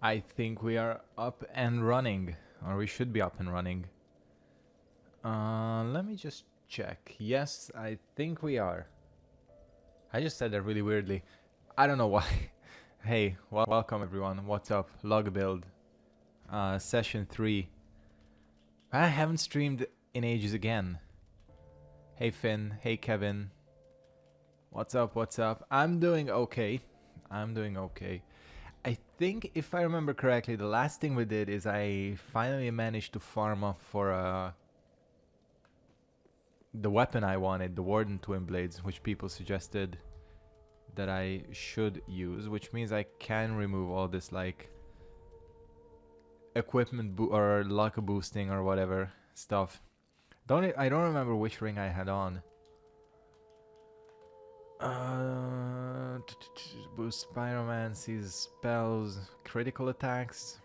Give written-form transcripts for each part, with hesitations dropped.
I think we are up and running, or we should be up and running. Let me just check. Yes, I think we are. I just said that really weirdly. I don't know why. Hey, welcome everyone. What's up? Log build. Session 3. I haven't streamed in ages again. Hey Finn. Hey Kevin. What's up? What's up? I'm doing okay. I think, if I remember correctly, the last thing we did is I finally managed to farm up for the weapon I wanted, the Warden Twin Blades, which people suggested that I should use, which means I can remove all this like equipment or luck boosting or whatever stuff. I don't remember which ring I had on. Boost pyromancies, spells, critical attacks.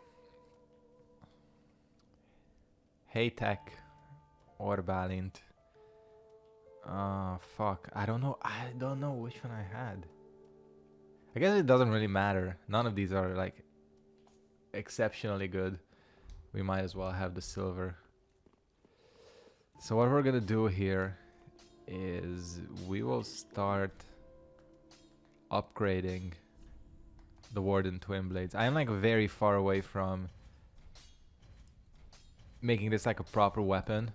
Hey Tech or Balint. Fuck. I don't know which one I had. I guess it doesn't really matter. None of these are like exceptionally good. We might as well have the silver. So what we're gonna do here is we will start upgrading the Warden Twin Blades. I am like very far away from making this like a proper weapon,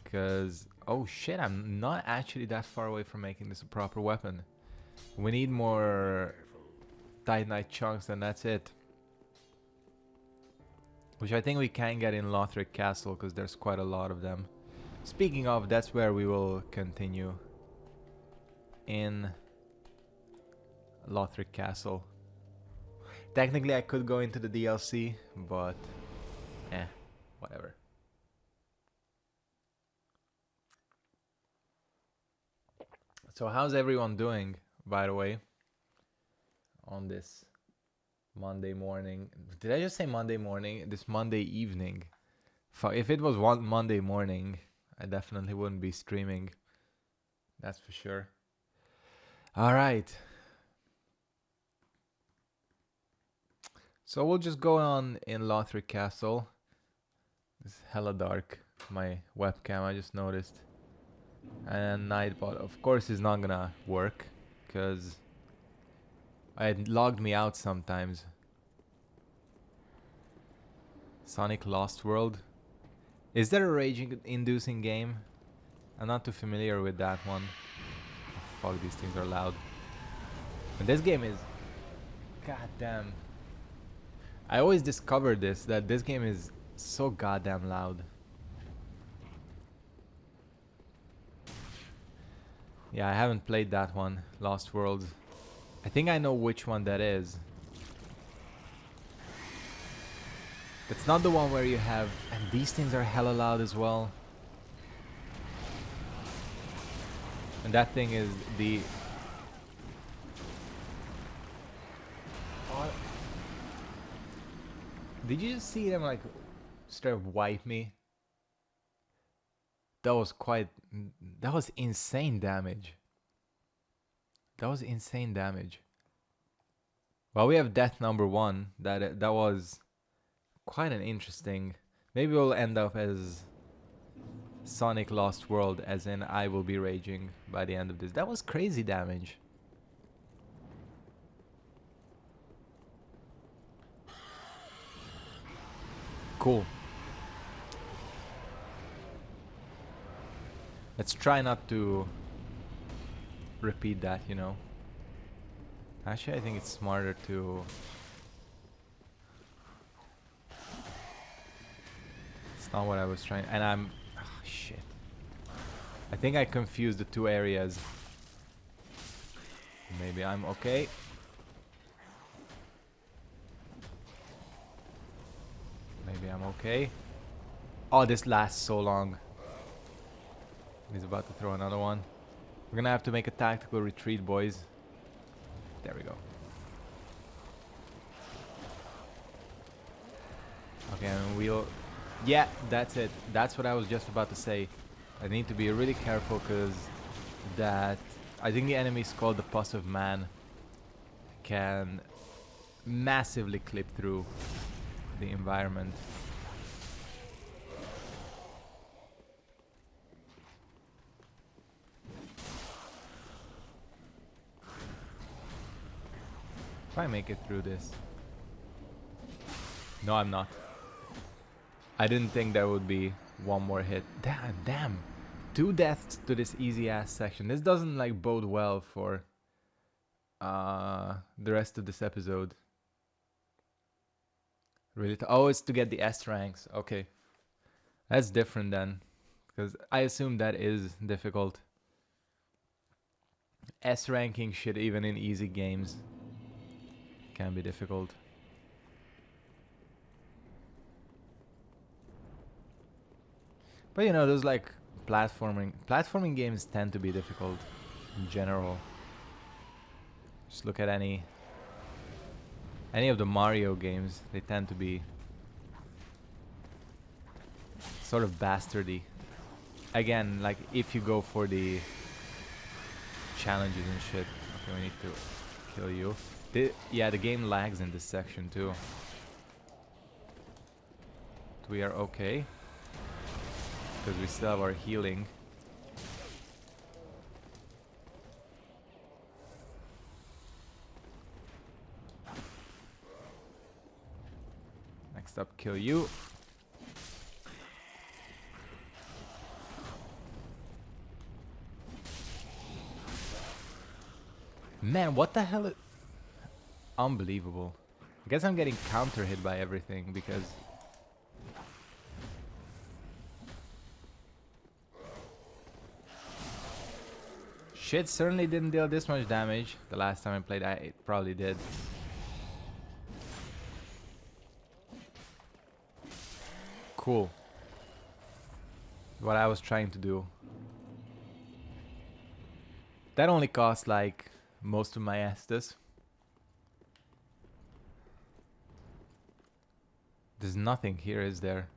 because oh shit, I'm not actually that far away from making this a proper weapon. We need more Titanite chunks and that's it, which I think we can get in Lothric Castle because there's quite a lot of them. Speaking of, that's where we will continue, in Lothric Castle. Technically I could go into the DLC, but whatever. So how's everyone doing, by the way, on this Monday morning? Did I just say Monday morning? This Monday evening. If it was one Monday morning, I definitely wouldn't be streaming. That's for sure. Alright. So we'll just go on in Lothric Castle. It's hella dark, my webcam, I just noticed. And Nightbot, of course, is not gonna work, because it logged me out sometimes. Sonic Lost World. Is there a rage-inducing game? I'm not too familiar with that one. Oh, fuck, these things are loud. And this game is... goddamn. I always discovered that this game is so goddamn loud. Yeah, I haven't played that one, Lost Worlds. I think I know which one that is. It's not the one where you have... and these things are hella loud as well. And that thing is the... oh. Did you just see them like straight up wipe me? That was quite... that was insane damage. That was insane damage. Well, we have death number 1. That was quite an interesting... maybe we'll end up as Sonic Lost World, as in I will be raging by the end of this. That was crazy damage. Cool. Let's try not to repeat that, you know. Actually, I think it's smarter to... it's not what I was trying... and I'm... oh, shit. I think I confused the two areas. Maybe I'm okay. Maybe I'm okay. Oh, this lasts so long. He's about to throw another one. We're gonna have to make a tactical retreat, boys. There we go. Okay, and we'll... yeah, that's it. That's what I was just about to say. I need to be really careful, because that... I think the enemy is called the Pus of Man. Can massively clip through the environment. If I make it through this. No, I'm not. I didn't think there would be one more hit. Damn. 2 deaths to this easy ass section. This doesn't like bode well for the rest of this episode. Really? Oh, it's to get the S ranks. Okay. That's different then. Because I assume that is difficult. S ranking shit even in easy games can be difficult. But you know, those like platforming games tend to be difficult in general. Just look at any of the Mario games, they tend to be sort of bastardy. Again, like if you go for the challenges and shit. Okay, we need to kill you. Yeah, the game lags in this section too. But we are okay. Because we still have our healing. Next up, kill you. Man, what the hell? Unbelievable. I guess I'm getting counter hit by everything because shit certainly didn't deal this much damage. The last time I played, it probably did. Cool. What I was trying to do. That only cost like most of my Estus. There's nothing here, is there?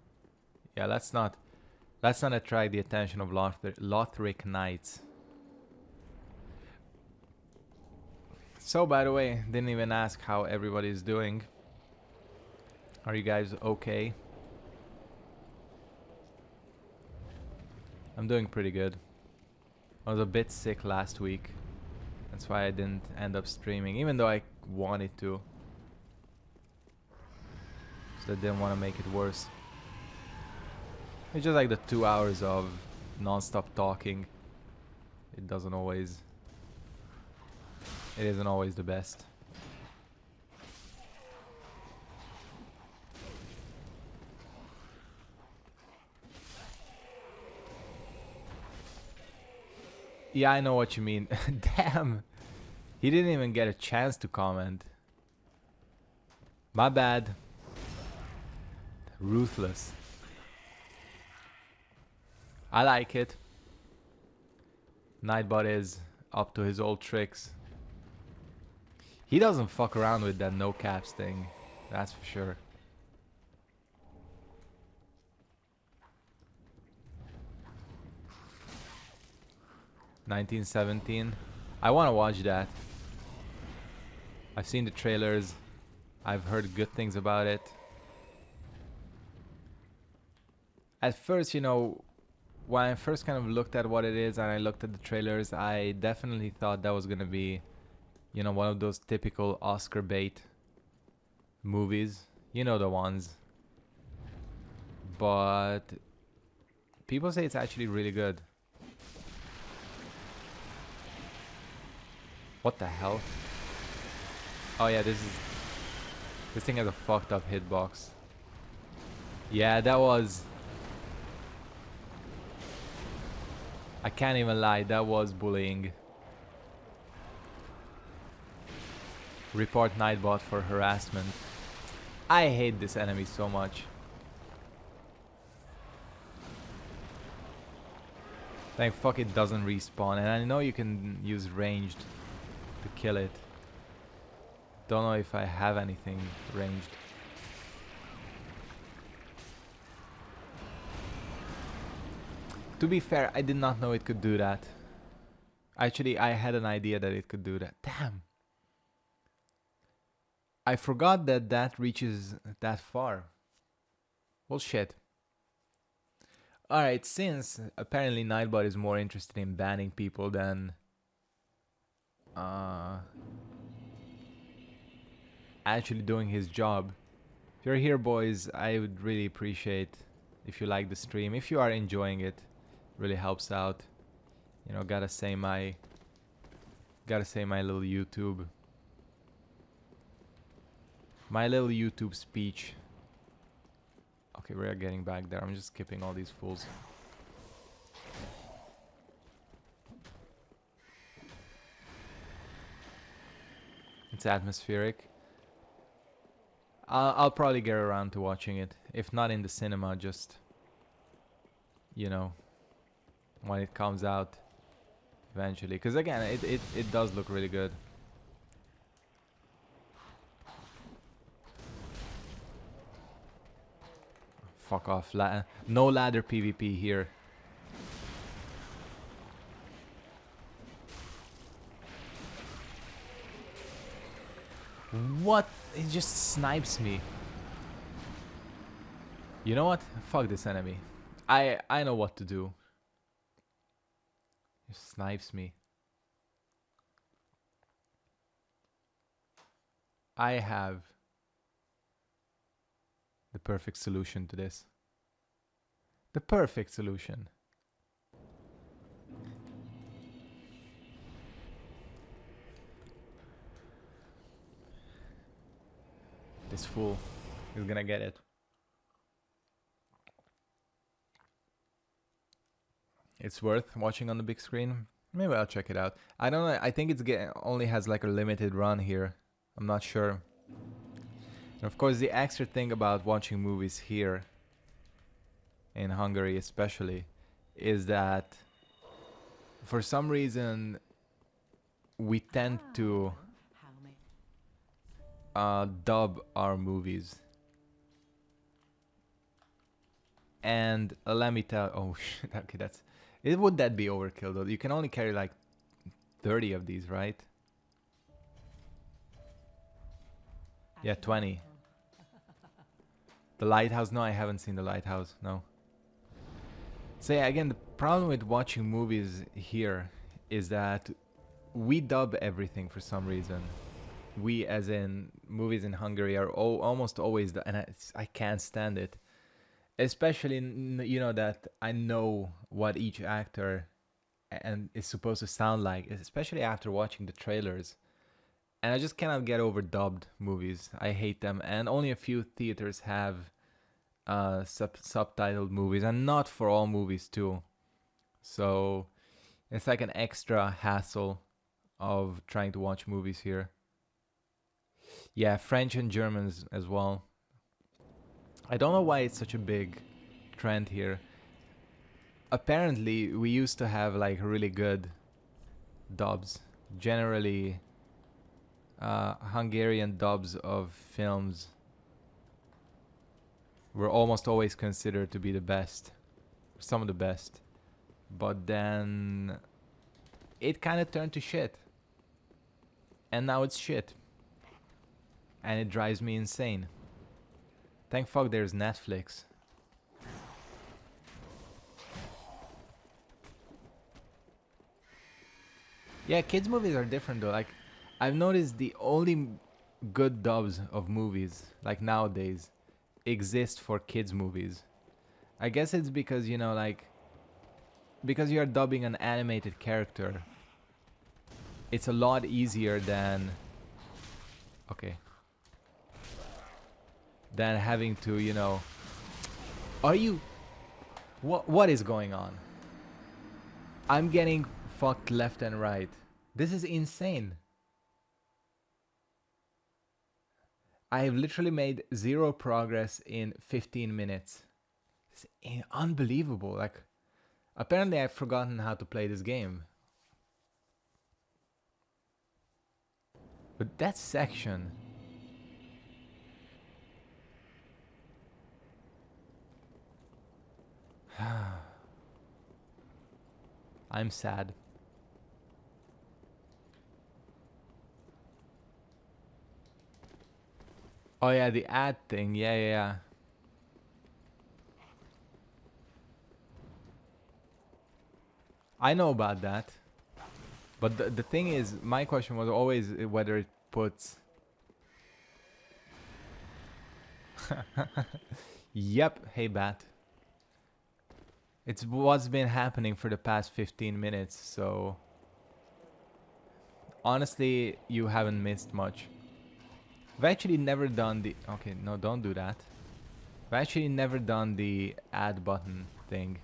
Yeah, let's not attract the attention of Lothric Knights. So, by the way, didn't even ask how everybody's doing. Are you guys okay? I'm doing pretty good. I was a bit sick last week. That's why I didn't end up streaming, even though I wanted to. So I didn't want to make it worse. It's just like the 2 hours of non-stop talking. It isn't always the best. Yeah, I know what you mean. Damn. He didn't even get a chance to comment. My bad. Ruthless. I like it. Nightbot is up to his old tricks. He doesn't fuck around with that no caps thing. That's for sure. "1917." I want to watch that. I've seen the trailers. I've heard good things about it. At first, you know, when I first kind of looked at what it is and I looked at the trailers, I definitely thought that was gonna be, you know, one of those typical Oscar bait movies. You know the ones. But people say it's actually really good. What the hell? Oh yeah, this thing has a fucked up hitbox. Yeah, that was... I can't even lie, that was bullying. Report Nightbot for harassment. I hate this enemy so much. Thank fuck it doesn't respawn, and I know you can use ranged to kill it. Don't know if I have anything ranged. To be fair, I did not know it could do that. Actually, I had an idea that it could do that. Damn. I forgot that that reaches that far. Well, shit. Alright, since apparently Nightbot is more interested in banning people than actually doing his job. If you're here, boys, I would really appreciate if you like the stream. If you are enjoying it, really helps out. You know, gotta say my little YouTube speech. Okay, we're getting back there. I'm just skipping all these fools. It's atmospheric. I'll probably get around to watching it. If not in the cinema, just, you know, when it comes out eventually. Because again, it does look really good. Fuck off. No ladder PvP here. What? It just snipes me. You know what? Fuck this enemy. I know what to do. It snipes me. I have the perfect solution to this. The perfect solution. This fool is gonna get it. It's worth watching on the big screen. Maybe I'll check it out. I don't know. I think it's only has like a limited run here. I'm not sure. And of course, the extra thing about watching movies here, in Hungary especially, is that for some reason we tend to dub our movies. And let me tell. Oh shit. Okay, that's. Would that be overkill though? You can only carry like 30 of these, right? Yeah, 20. The Lighthouse? No, I haven't seen The Lighthouse. No. So yeah, again, the problem with watching movies here is that we dub everything for some reason. We, as in movies in Hungary, are almost always, and I can't stand it. Especially, you know, that I know what each actor and is supposed to sound like, especially after watching the trailers. And I just cannot get over dubbed movies. I hate them. And only a few theaters have subtitled movies, and not for all movies too. So it's like an extra hassle of trying to watch movies here. Yeah, French and Germans as well. I don't know why it's such a big trend here. Apparently, we used to have like really good dubs. Generally, Hungarian dubs of films were almost always considered to be the best. Some of the best. But then it kind of turned to shit. And now it's shit. And it drives me insane. Thank fuck there's Netflix. Yeah, kids movies are different though. Like, I've noticed the only good dubs of movies, like nowadays, exist for kids movies. I guess it's because, you know, like, because you're dubbing an animated character, it's a lot easier than, okay, than having to, you know, are you, what is going on? I'm getting fucked left and right. This is insane. I have literally made 0 progress in 15 minutes. It's unbelievable. Like, apparently I've forgotten how to play this game. But that section... I'm sad. Oh yeah, the ad thing. Yeah, yeah, yeah. I know about that. But the thing is, my question was always whether it puts... Yep, hey Bat. It's what's been happening for the past 15 minutes, so... Honestly, you haven't missed much. I've actually never done the... Okay, no, don't do that. I've actually never done the add button thing.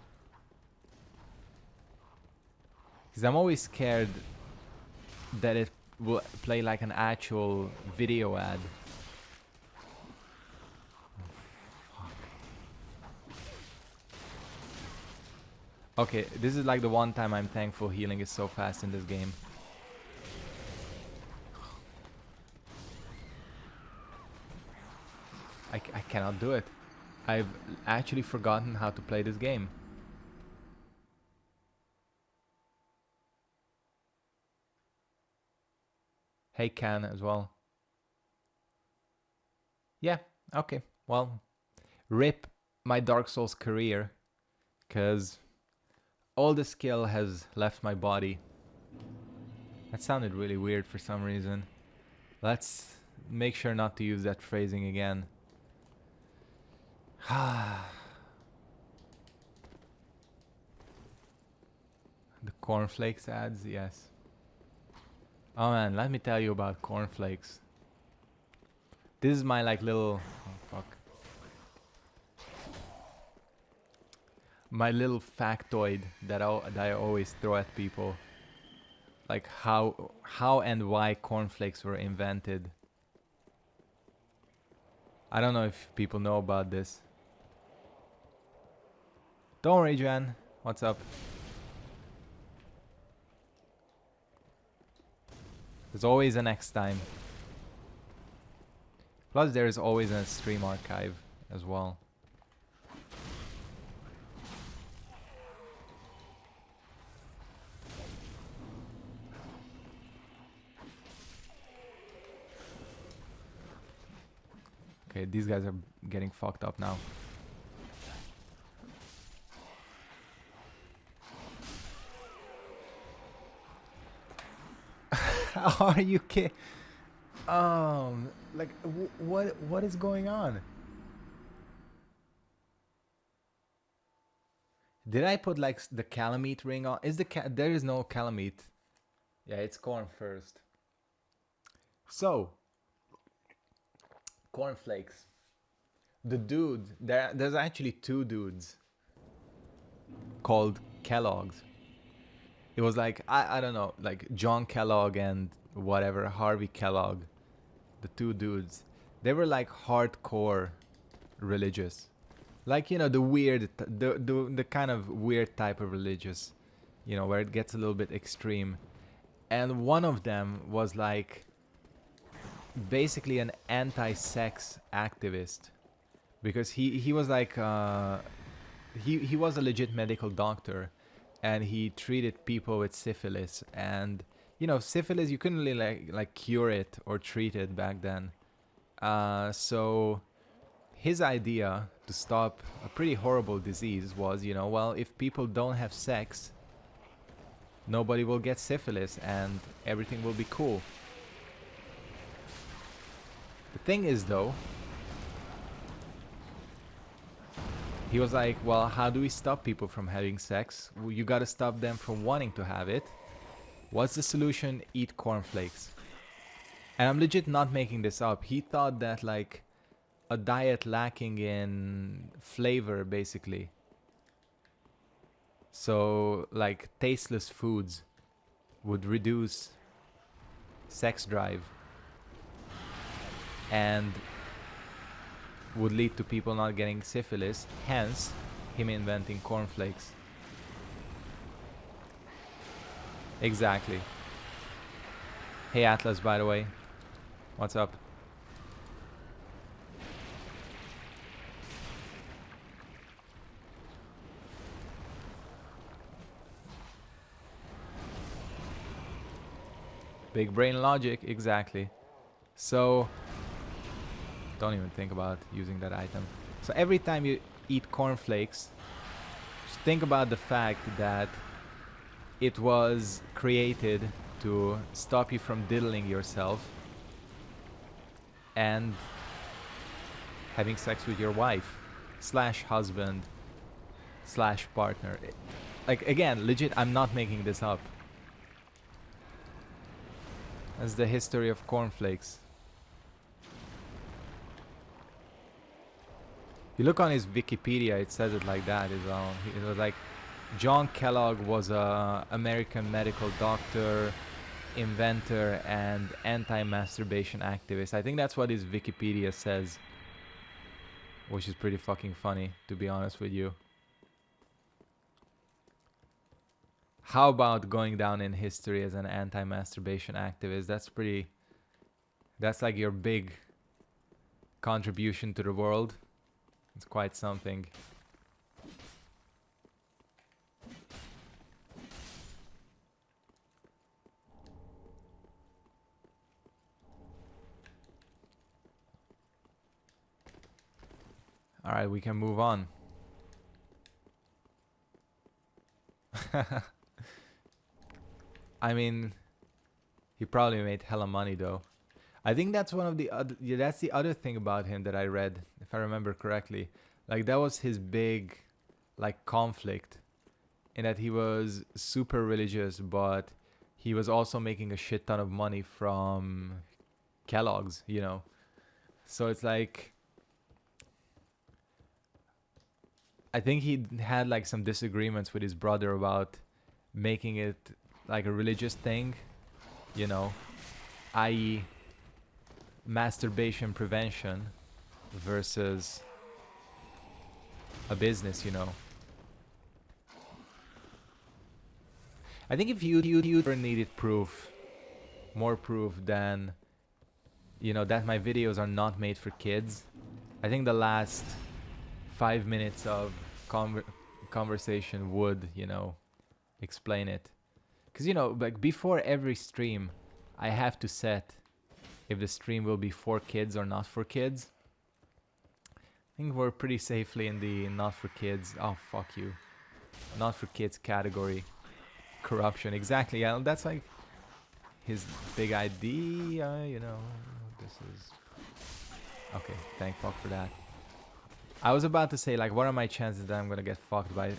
Because I'm always scared that it will play like an actual video ad. Okay, this is like the one time I'm thankful healing is so fast in this game. I cannot do it. I've actually forgotten how to play this game. Hey Can as well. Yeah, okay. Well, rip my Dark Souls career, because all the skill has left my body. That sounded really weird for some reason. Let's make sure not to use that phrasing again. The cornflakes ads, yes. Oh man, let me tell you about cornflakes. This is my like little... Oh fuck. My little factoid that I always throw at people. Like how and why cornflakes were invented. I don't know if people know about this. Don't worry, Jan. What's up? There's always a next time. Plus there is always a stream archive as well. Okay, these guys are getting fucked up now. Are you kidding? Like, what is going on? Did I put like the calamite ring on? Is there is no calamite? Yeah, it's corn first. So, cornflakes. The dude, there's actually two dudes called Kellogg's. It was like, I don't know, like John Kellogg and whatever, Harvey Kellogg. The two dudes. They were like hardcore religious. Like, you know, the weird, the kind of weird type of religious. You know, where it gets a little bit extreme. And one of them was like basically an anti-sex activist. Because he was like, he was a legit medical doctor. And he treated people with syphilis. And, you know, syphilis, you couldn't really like cure it or treat it back then. So his idea to stop a pretty horrible disease was, you know, well, if people don't have sex, nobody will get syphilis and everything will be cool. The thing is, though, he was like, well, how do we stop people from having sex? Well, you gotta stop them from wanting to have it. What's the solution? Eat cornflakes. And I'm legit not making this up. He thought that like a diet lacking in flavor, basically. So like tasteless foods would reduce sex drive and would lead to people not getting syphilis, hence him inventing cornflakes. Exactly. Hey Atlas, by the way. What's up? Big brain logic, exactly. So Don't even think about using that item. So every time you eat cornflakes, just think about the fact that it was created to stop you from diddling yourself and having sex with your wife slash husband slash partner. Like, again, legit, I'm not making this up. That's the history of cornflakes. You look on his Wikipedia, it says it like that as well. It was like, John Kellogg was a American medical doctor, inventor, and anti-masturbation activist. I think that's what his Wikipedia says. Which is pretty fucking funny, to be honest with you. How about going down in history as an anti-masturbation activist? That's like your big contribution to the world. It's quite something. Alright, we can move on. I mean, he probably made hella money though. I think that's one of the other, yeah, that's the other thing about him that I read, if I remember correctly. Like, that was his big, like, conflict, in that he was super religious, but he was also making a shit ton of money from Kellogg's, you know. So it's like, I think he had like some disagreements with his brother about making it like a religious thing, you know, i.e. masturbation prevention versus a business, you know. I think if you ever needed proof, more proof than, you know, that my videos are not made for kids, I think the last 5 minutes of conversation would, you know, explain it. Because, you know, like before every stream, I have to set if the stream will be for kids or not for kids. I think we're pretty safely in the not for kids. Oh, fuck you. Not for kids category. Corruption. Exactly. Yeah, that's like his big idea, you know. This is... Okay, thank fuck for that. I was about to say, like, what are my chances that I'm gonna get fucked by a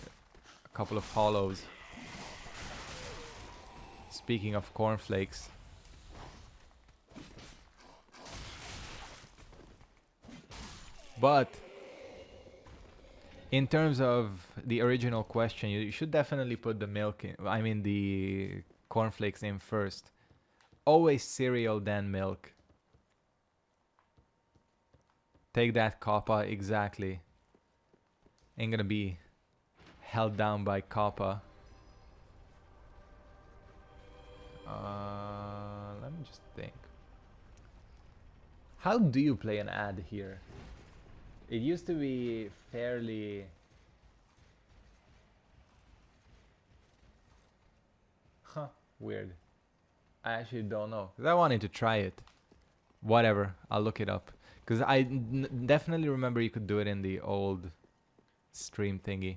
couple of hollows? Speaking of cornflakes. But in terms of the original question, you should definitely put the milk in, I mean the cornflakes in first. Always cereal, then milk. Take that, Kappa, exactly. Ain't gonna be held down by Kappa. Let me just think. How do you play an ad here? It used to be fairly... Huh, weird. I actually don't know. 'Cause I wanted to try it. Whatever, I'll look it up. Because I definitely remember you could do it in the old stream thingy.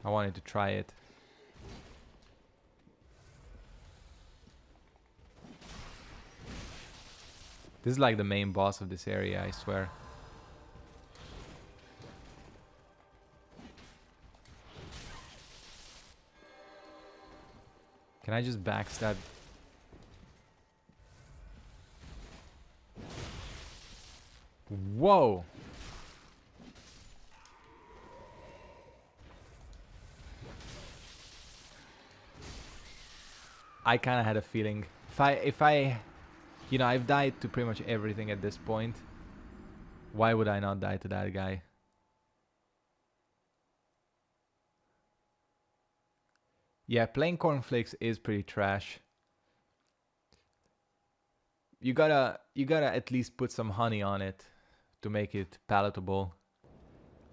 I wanted to try it. This is like the main boss of this area, I swear. Can I just backstab? Whoa! I kind of had a feeling. If I, you know, I've died to pretty much everything at this point. Why would I not die to that guy? Yeah, plain cornflakes is pretty trash. You gotta at least put some honey on it to make it palatable.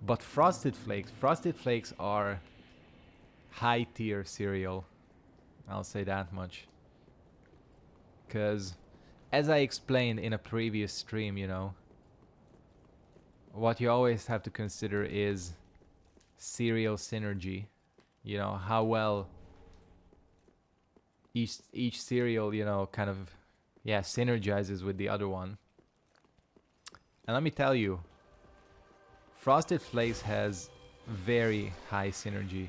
But frosted flakes are high tier cereal. I'll say that much. 'Cause as I explained in a previous stream, what you always have to consider is cereal synergy. How well each cereal, kind of, synergizes with the other one. And let me tell you, Frosted Flakes has very high synergy.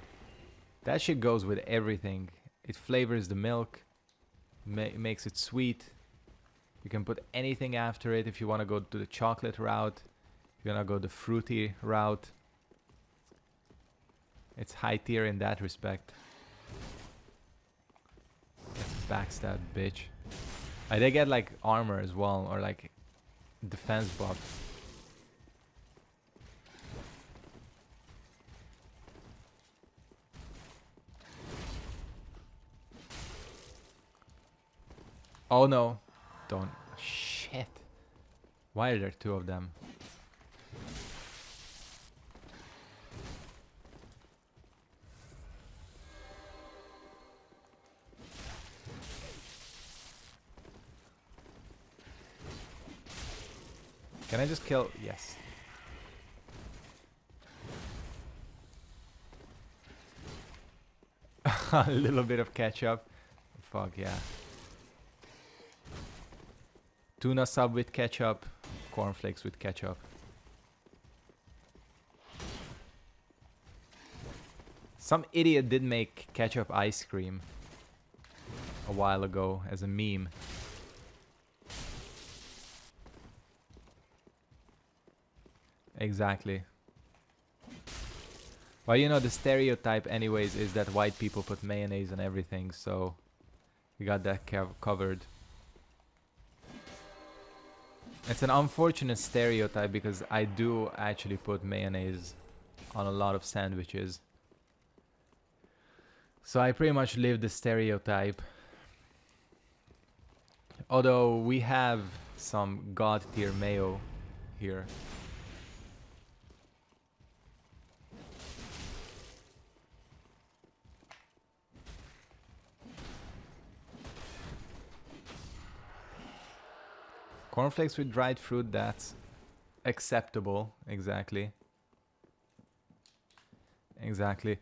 That shit goes with everything. It flavors the milk, makes it sweet. You can put anything after it if you want to go to the chocolate route. If you want to go the fruity route. It's high tier in that respect. Let's backstab, bitch. They get like armor as well, or like defense buff. Oh no. Don't. Shit. Why are there two of them? Can I just kill? Yes. A little bit of ketchup. Fuck yeah. Tuna sub with ketchup. Cornflakes with ketchup. Some idiot did make ketchup ice cream a while ago as a meme. Exactly. Well, the stereotype anyways is that white people put mayonnaise on everything, so we got that covered. It's an unfortunate stereotype because I do actually put mayonnaise on a lot of sandwiches. So I pretty much live the stereotype. Although we have some god tier mayo here. Cornflakes with dried fruit, that's acceptable. Exactly. Exactly.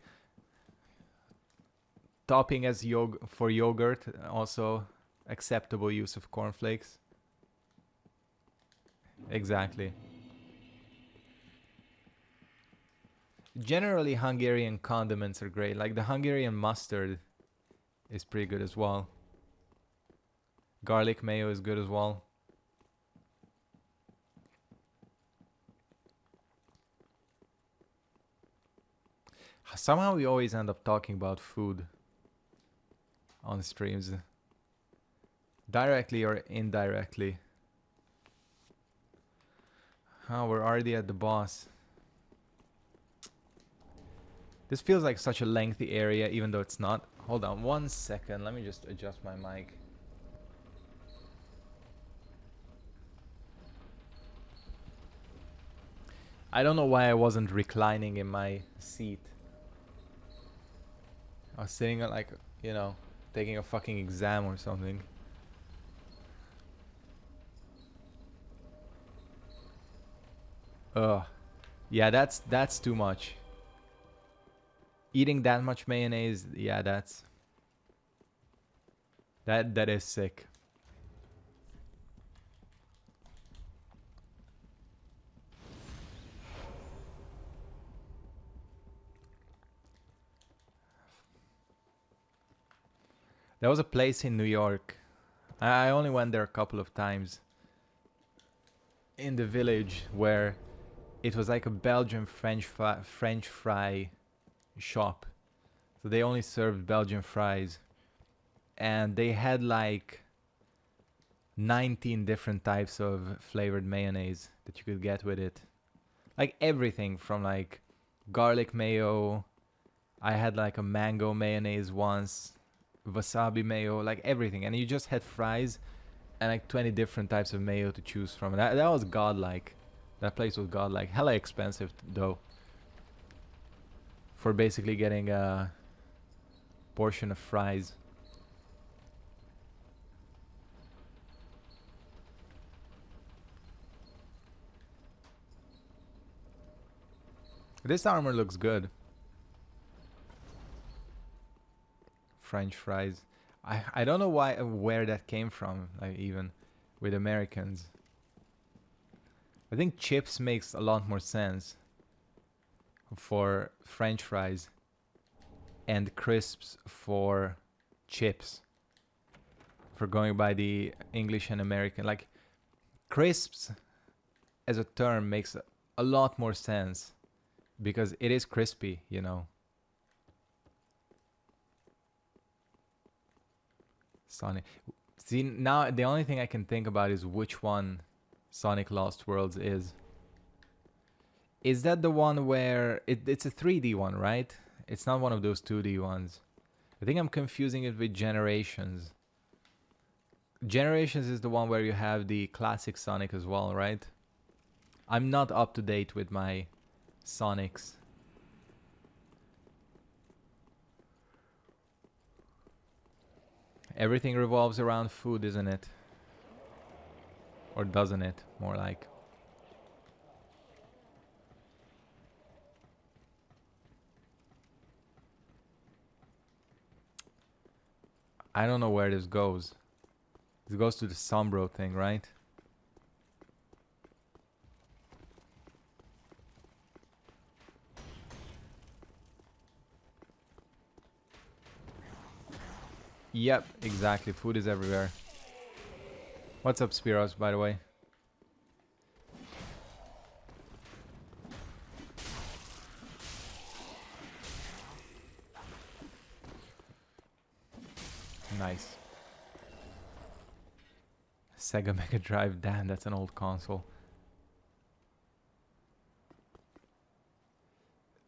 Topping as for yogurt, also acceptable use of cornflakes. Exactly. Generally, Hungarian condiments are great. Like the Hungarian mustard is pretty good as well. Garlic mayo is good as well. Somehow we always end up talking about food on streams. Directly or indirectly. Oh, we're already at the boss. This feels like such a lengthy area, even though it's not. Hold on 1 second. Let me just adjust my mic. I don't know why I wasn't reclining in my seat. I was sitting like, taking a fucking exam or something. Ugh. Yeah, that's too much. Eating that much mayonnaise, yeah, that is sick. There was a place in New York. I only went there a couple of times. In the village where it was like a Belgian French fry shop. So they only served Belgian fries. And they had like 19 different types of flavored mayonnaise that you could get with it. Like everything from like garlic mayo. I had like a mango mayonnaise once. Wasabi mayo, like everything. And you just had fries and like 20 different types of mayo to choose from. That was godlike. That place was godlike. Hella expensive though. For basically getting a portion of fries. This armor looks good. French fries. I don't know where that came from, like, even with Americans. I think chips makes a lot more sense for French fries and crisps for chips. For going by the English and American, like crisps as a term makes a lot more sense because it is crispy, you know. Sonic. See, now the only thing I can think about is which one Sonic Lost Worlds is. Is that the one where it's a 3D one, right? It's not one of those 2D ones. I think I'm confusing it with Generations. Generations is the one where you have the classic Sonic as well, right? I'm not up to date with my Sonics. Everything revolves around food, isn't it? Or doesn't it? More like. I don't know where this goes. This goes to the Sombro thing, right? Yep, exactly. Food is everywhere. What's up, Spiros, by the way? Nice. Sega Mega Drive, damn, that's an old console.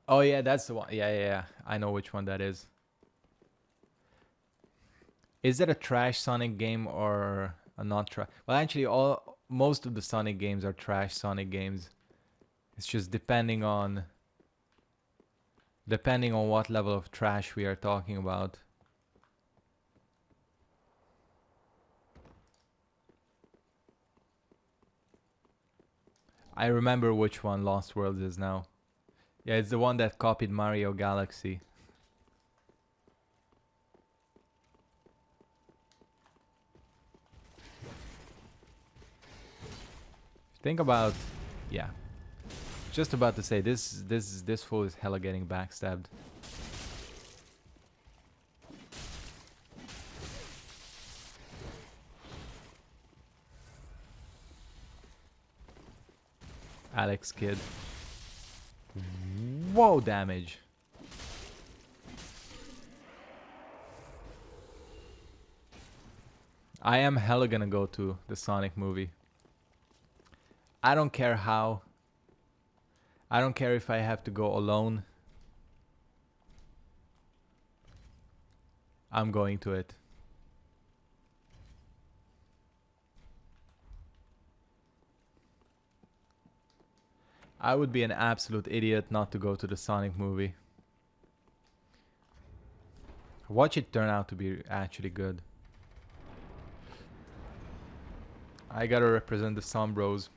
Oh yeah, that's the one. Yeah. I know which one that is. Is it a trash Sonic game or a not trash? Well, actually, most of the Sonic games are trash Sonic games. It's just depending on what level of trash we are talking about. I remember which one Lost Worlds is now. Yeah, it's the one that copied Mario Galaxy. Think about, yeah. Just about to say this fool is hella getting backstabbed. Alex Kidd. Whoa, damage. I am hella gonna go to the Sonic movie. I don't care how. I don't care if I have to go alone. I'm going to it. I would be an absolute idiot not to go to the Sonic movie. Watch it turn out to be actually good. I gotta represent the Sombros.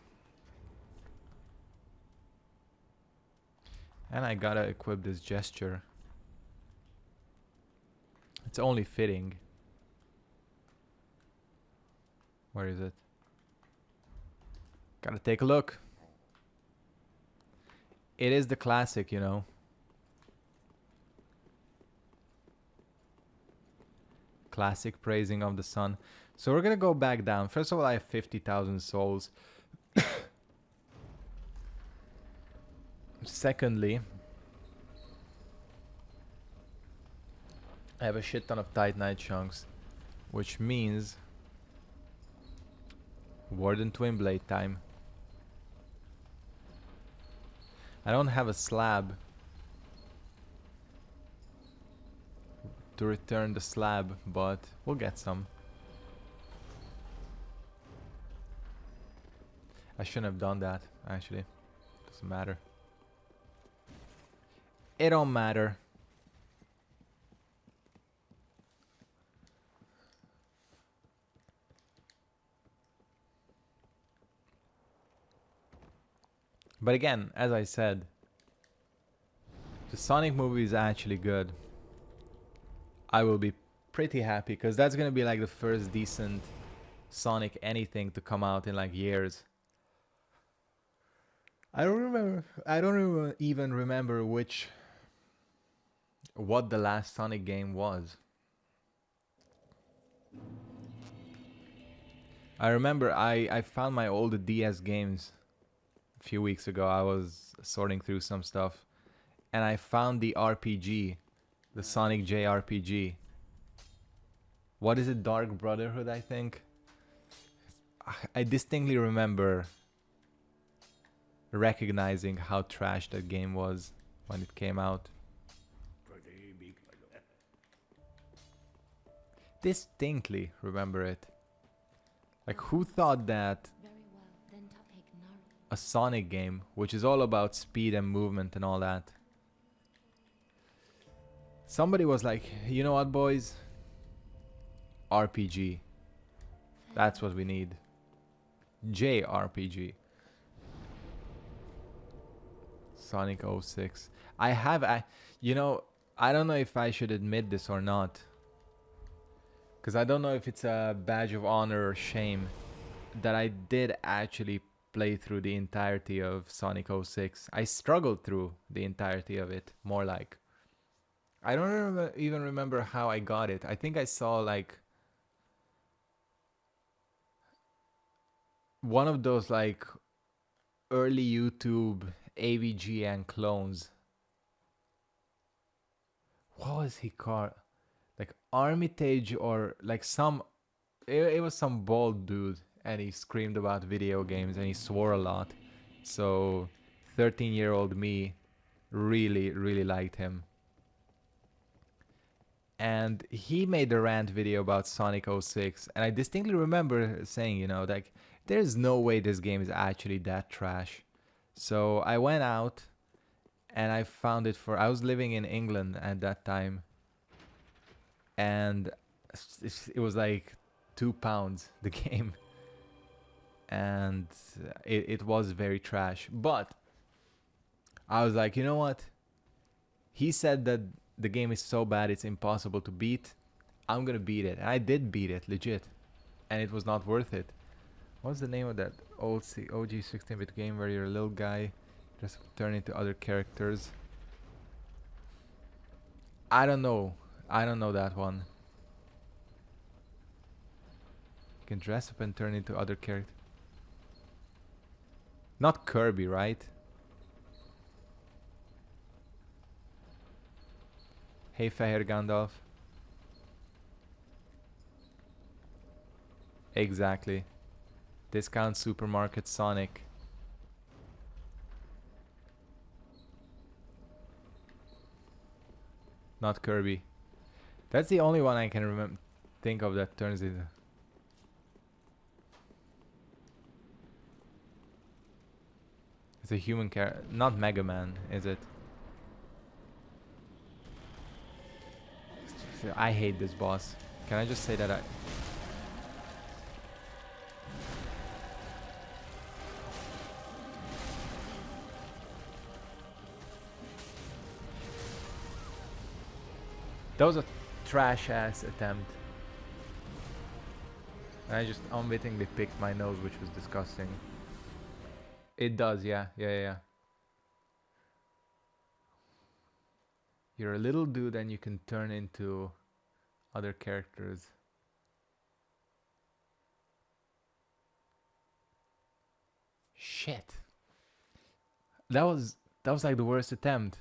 And I gotta equip this gesture. It's only fitting. Where is it? Gotta take a look. It is the classic, you know. Classic praising of the sun. So we're gonna go back down. First of all, I have 50,000 souls. Secondly, I have a shit ton of Titanite chunks, which means Warden Twin Blade time. I don't have a slab to return the slab, but we'll get some. I shouldn't have done that, actually. Doesn't matter. It don't matter. But again, as I said, The Sonic movie is actually good. I will be pretty happy because that's gonna be like the first decent Sonic anything to come out in like years. I don't even remember what the last Sonic game was. I remember I found my old DS games a few weeks ago. I was sorting through some stuff and I found the RPG, the Sonic JRPG. What is it? Dark Brotherhood, I think. I distinctly remember recognizing how trash that game was when it came out. Distinctly remember it. Like, who thought that a Sonic game, which is all about speed and movement and all that, somebody was like, you know what, boys? RPG. That's what we need. JRPG. Sonic 06. You know, I don't know if I should admit this or not. Because I don't know if it's a badge of honor or shame that I did actually play through the entirety of Sonic 06. I struggled through the entirety of it, more like. I don't even remember how I got it. I think I saw like one of those like early YouTube AVGN clones. What was he called? Like Armitage or like some... It was some bald dude and he screamed about video games and he swore a lot. So 13-year-old me really liked him. And he made a rant video about Sonic 06 and I distinctly remember saying, you know, like, there's no way this game is actually that trash. So I went out and I found it I was living in England at that time. And it was like £2 the game. And it was very trash. But I was like, you know what? He said that the game is so bad it's impossible to beat. I'm gonna beat it. And I did beat it, legit. And it was not worth it. What's the name of that old OG 16-bit game where you're a little guy just turn into other characters? I don't know that one. You can dress up and turn into other characters. Not Kirby, right? HEIR Gandalf. Exactly. Discount Supermarket Sonic. Not Kirby. That's the only one I can think of that turns into... It's a human character. Not Mega Man, is it? I hate this boss. Can I just say that That was a trash ass attempt. I just unwittingly picked my nose, which was disgusting. It does, yeah. You're a little dude and you can turn into other characters. Shit. That was like the worst attempt.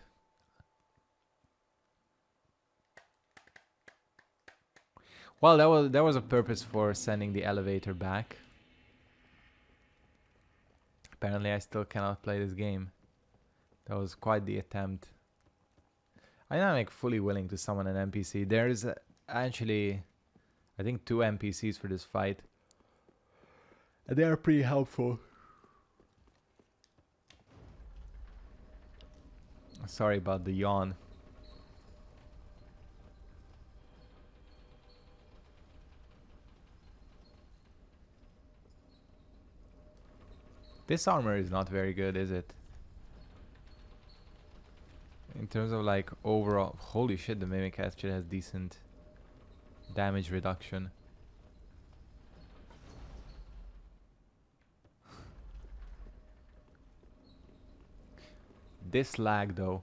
Well, there was a purpose for sending the elevator back. Apparently I still cannot play this game. That was quite the attempt. I'm not like fully willing to summon an NPC. There's actually, I think, 2 NPCs for this fight. And they are pretty helpful. Sorry about the yawn. This armor is not very good, is it? In terms of like overall, holy shit, the Mimic actually has decent damage reduction. This lag though.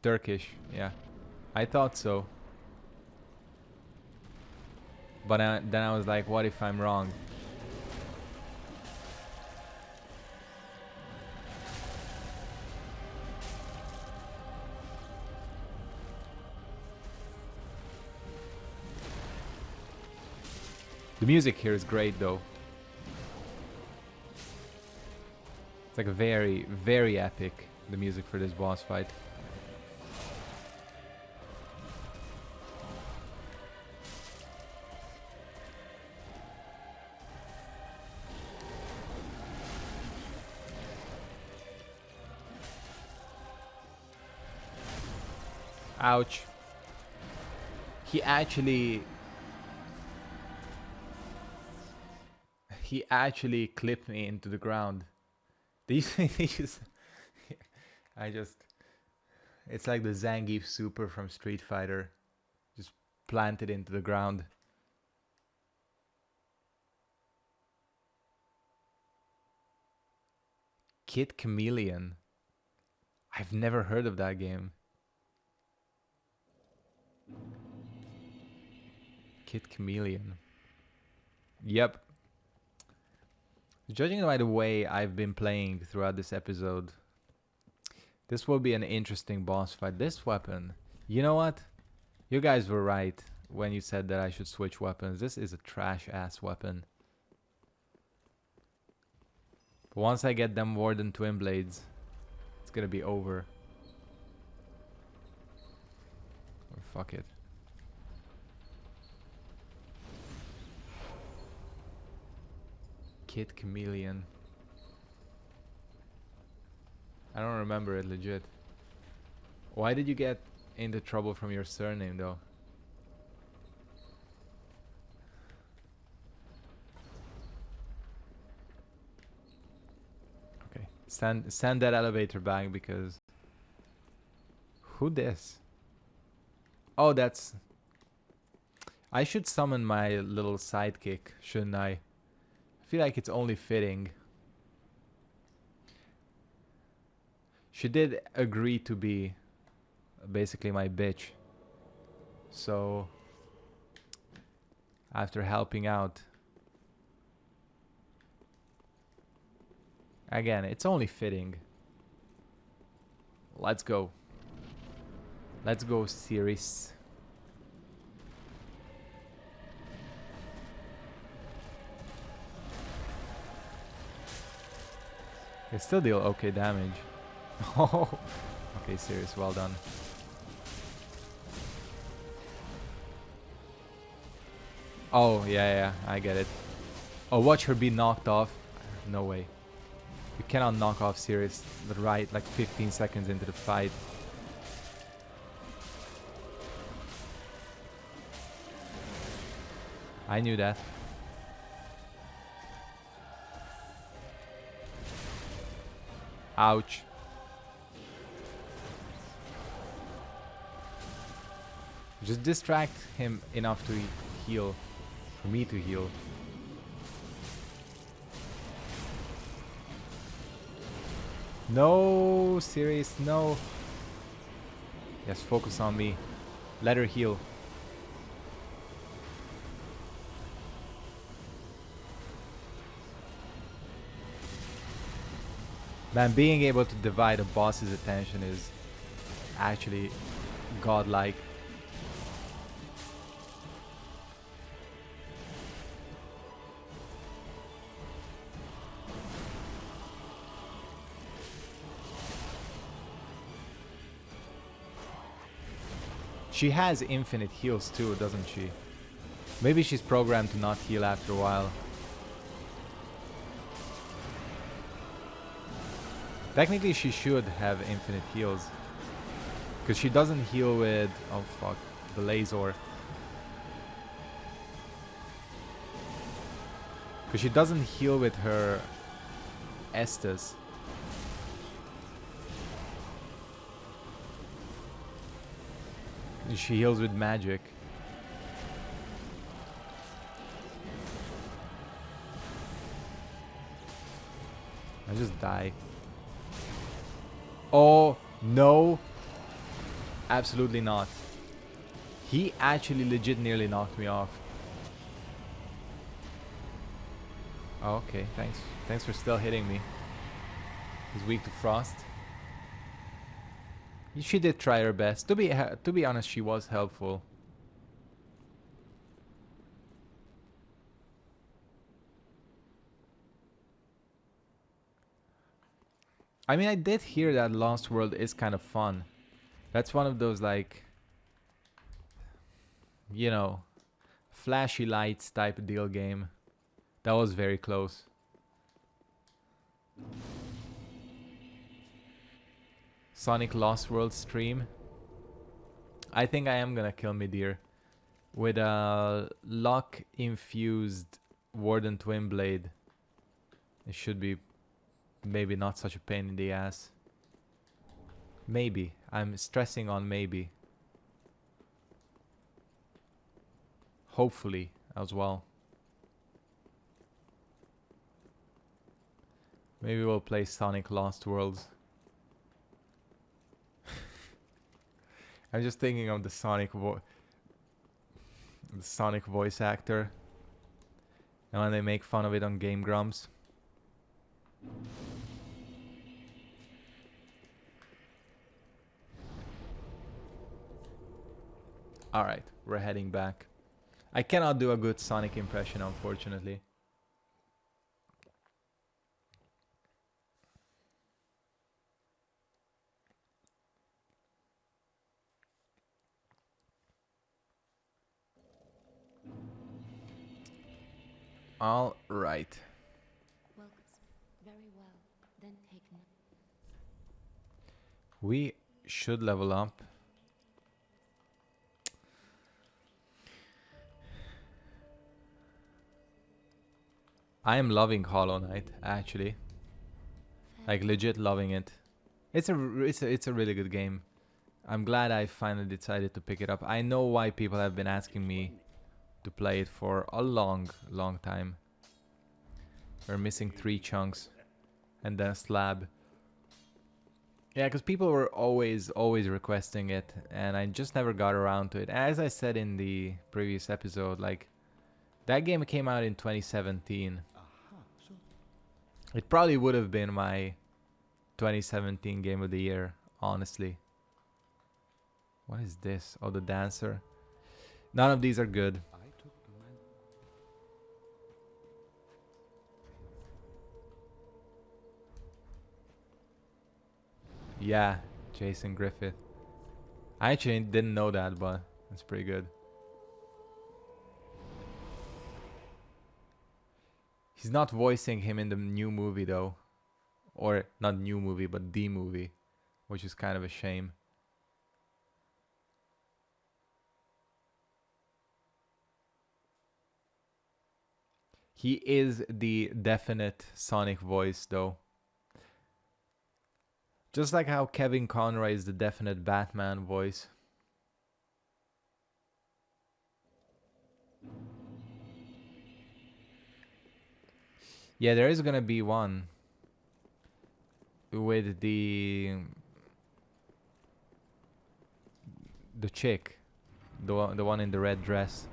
Turkish, yeah. I thought so. But then I was like, what if I'm wrong? The music here is great though. It's like very, very epic, the music for this boss fight. Ouch. He actually clipped me into the ground. These just it's like the Zangief super from Street Fighter. Just planted into the ground. Kid Chameleon. I've never heard of that game. Kid Chameleon. Yep. Judging by the way I've been playing throughout this episode, this will be an interesting boss fight. This weapon, you know what? You guys were right when you said that I should switch weapons. This is a trash ass weapon. But once I get them Warden Twin Blades, it's gonna be over. Oh, fuck it. Kid Chameleon. I don't remember it legit. Why did you get into trouble from your surname though? Okay, send that elevator back because who this? Oh, that's. I should summon my little sidekick, shouldn't I? I feel like it's only fitting. She did agree to be basically my bitch. So after helping out, again, it's only fitting. Let's go. Let's go, series. They still deal okay damage. Oh, okay, serious, well done. Oh, yeah, I get it. Oh, watch her be knocked off. No way. You cannot knock off Sirius right like 15 seconds into the fight. I knew that. Ouch. Just distract him enough to heal. For me to heal. No, Sirius, no. Yes, focus on me. Let her heal. Man, being able to divide a boss's attention is actually godlike. She has infinite heals too, doesn't she? Maybe she's programmed to not heal after a while. Technically she should have infinite heals. Because she doesn't heal with... oh fuck. The laser. Because she doesn't heal with her Estus. She heals with magic. I just die. Oh, no. Absolutely not. He actually legit nearly knocked me off. Oh, okay, thanks. Thanks for still hitting me. He's weak to frost. She did try her best. To be honest, she was helpful. I mean, I did hear that Lost World is kind of fun. That's one of those, like, you know, flashy lights type deal game. That was very close. Sonic Lost World stream. I think I am gonna kill Midir with a luck infused Warden Twin Blade. It should be maybe not such a pain in the ass. Maybe. I'm stressing on maybe. Hopefully as well. Maybe we'll play Sonic Lost Worlds. I'm just thinking of the Sonic voice actor. And when they make fun of it on Game Grumps. Alright, we're heading back. I cannot do a good Sonic impression, unfortunately. All right. Very well. Then take note. We should level up. I am loving Hollow Knight, actually. Like legit loving it. It's a really good game. I'm glad I finally decided to pick it up. I know why people have been asking me to play it for a long time. We're missing 3 chunks and then a slab. Yeah, because people were always requesting it, and I just never got around to it. As I said in the previous episode, like, that game came out in 2017. It probably would have been my 2017 Game of the Year, honestly. What is this? Oh, the dancer. None of these are good. Yeah, Jason Griffith. I actually didn't know that, but it's pretty good. He's not voicing him in the new movie though. Or not new movie, but the movie, which is kind of a shame. He is the definite Sonic voice though. Just like how Kevin Conroy is the definite Batman voice. Yeah, there is gonna be one with the chick, the one in the red dress.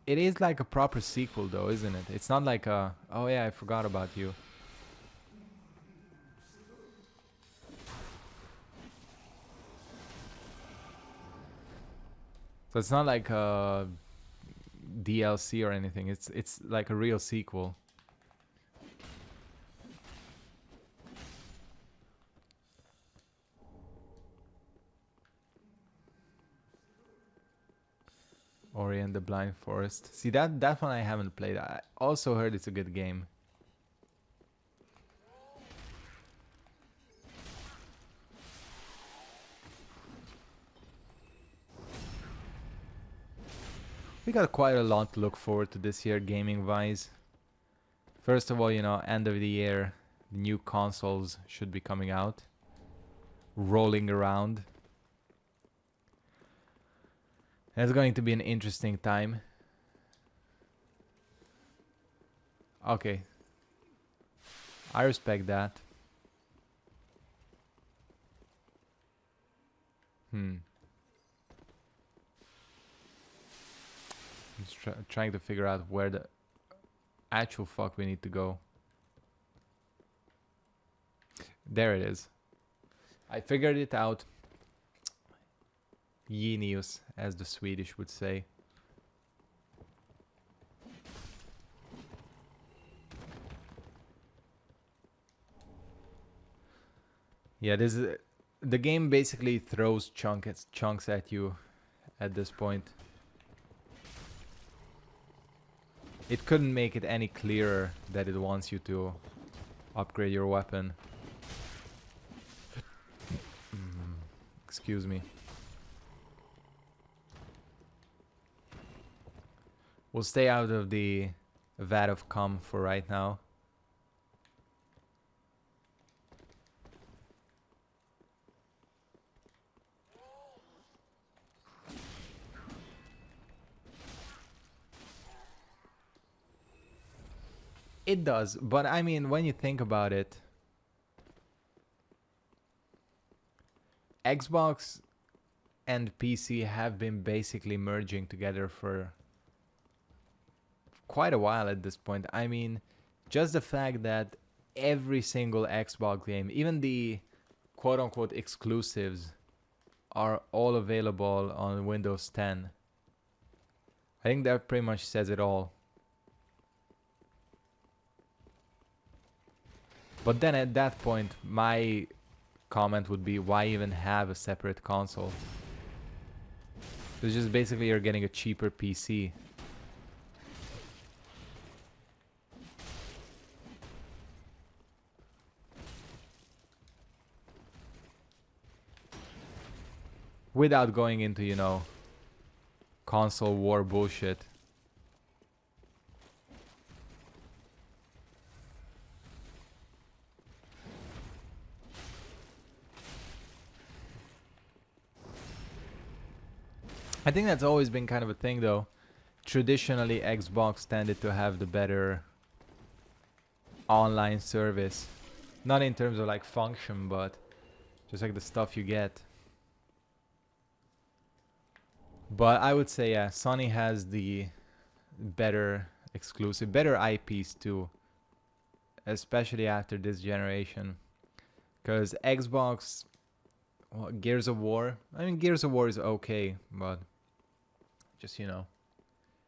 It is like a proper sequel though, isn't it? It's not like a, oh yeah, I forgot about you. So it's not like a DLC or anything. It's like a real sequel. Ori and the Blind Forest. See, that one I haven't played. I also heard it's a good game. We got quite a lot to look forward to this year gaming-wise. First of all, you know, end of the year, the new consoles should be coming out, rolling around. It's going to be an interesting time. Okay. I respect that. Just trying to figure out where the actual fuck we need to go. There it is. I figured it out. Genius, as the Swedish would say. Yeah, this is the game basically throws chunks at you at this point. It couldn't make it any clearer that it wants you to upgrade your weapon. Excuse me. We'll stay out of the vat of cum for right now. It does, but I mean, when you think about it, Xbox and PC have been basically merging together for quite a while at this point. I mean, just the fact that every single Xbox game, even the quote-unquote exclusives, are all available on Windows 10. I think that pretty much says it all. But then at that point, my comment would be, why even have a separate console? It's just basically you're getting a cheaper PC. Without going into, you know, console war bullshit. I think that's always been kind of a thing though. Traditionally, Xbox tended to have the better online service. Not in terms of like function, but just like the stuff you get. But I would say, yeah, Sony has the better exclusive, better IPs too. Especially after this generation. Because Xbox, well, Gears of War. I mean, Gears of War is okay, but just, you know.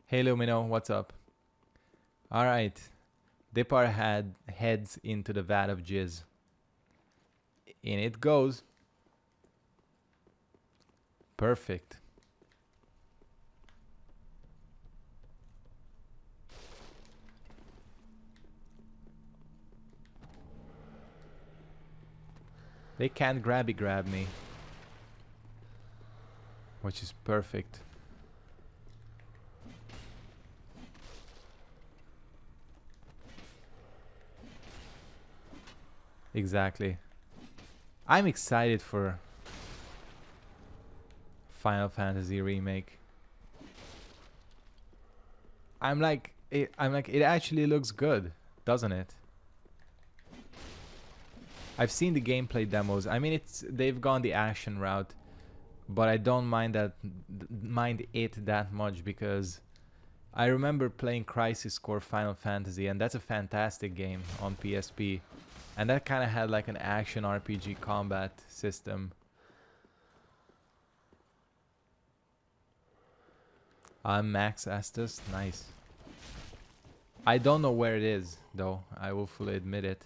Hey Lumino, what's up? Alright. Dip our heads into the vat of jizz. In it goes. Perfect. They can't grab me. Which is perfect. Exactly. I'm excited for Final Fantasy Remake. I'm like, it actually looks good, doesn't it? I've seen the gameplay demos. I mean, they've gone the action route, but I don't mind it that much because I remember playing Crisis Core Final Fantasy, and that's a fantastic game on PSP, and that kind of had like an action RPG combat system. Max Estes, nice. I don't know where it is though. I will fully admit it.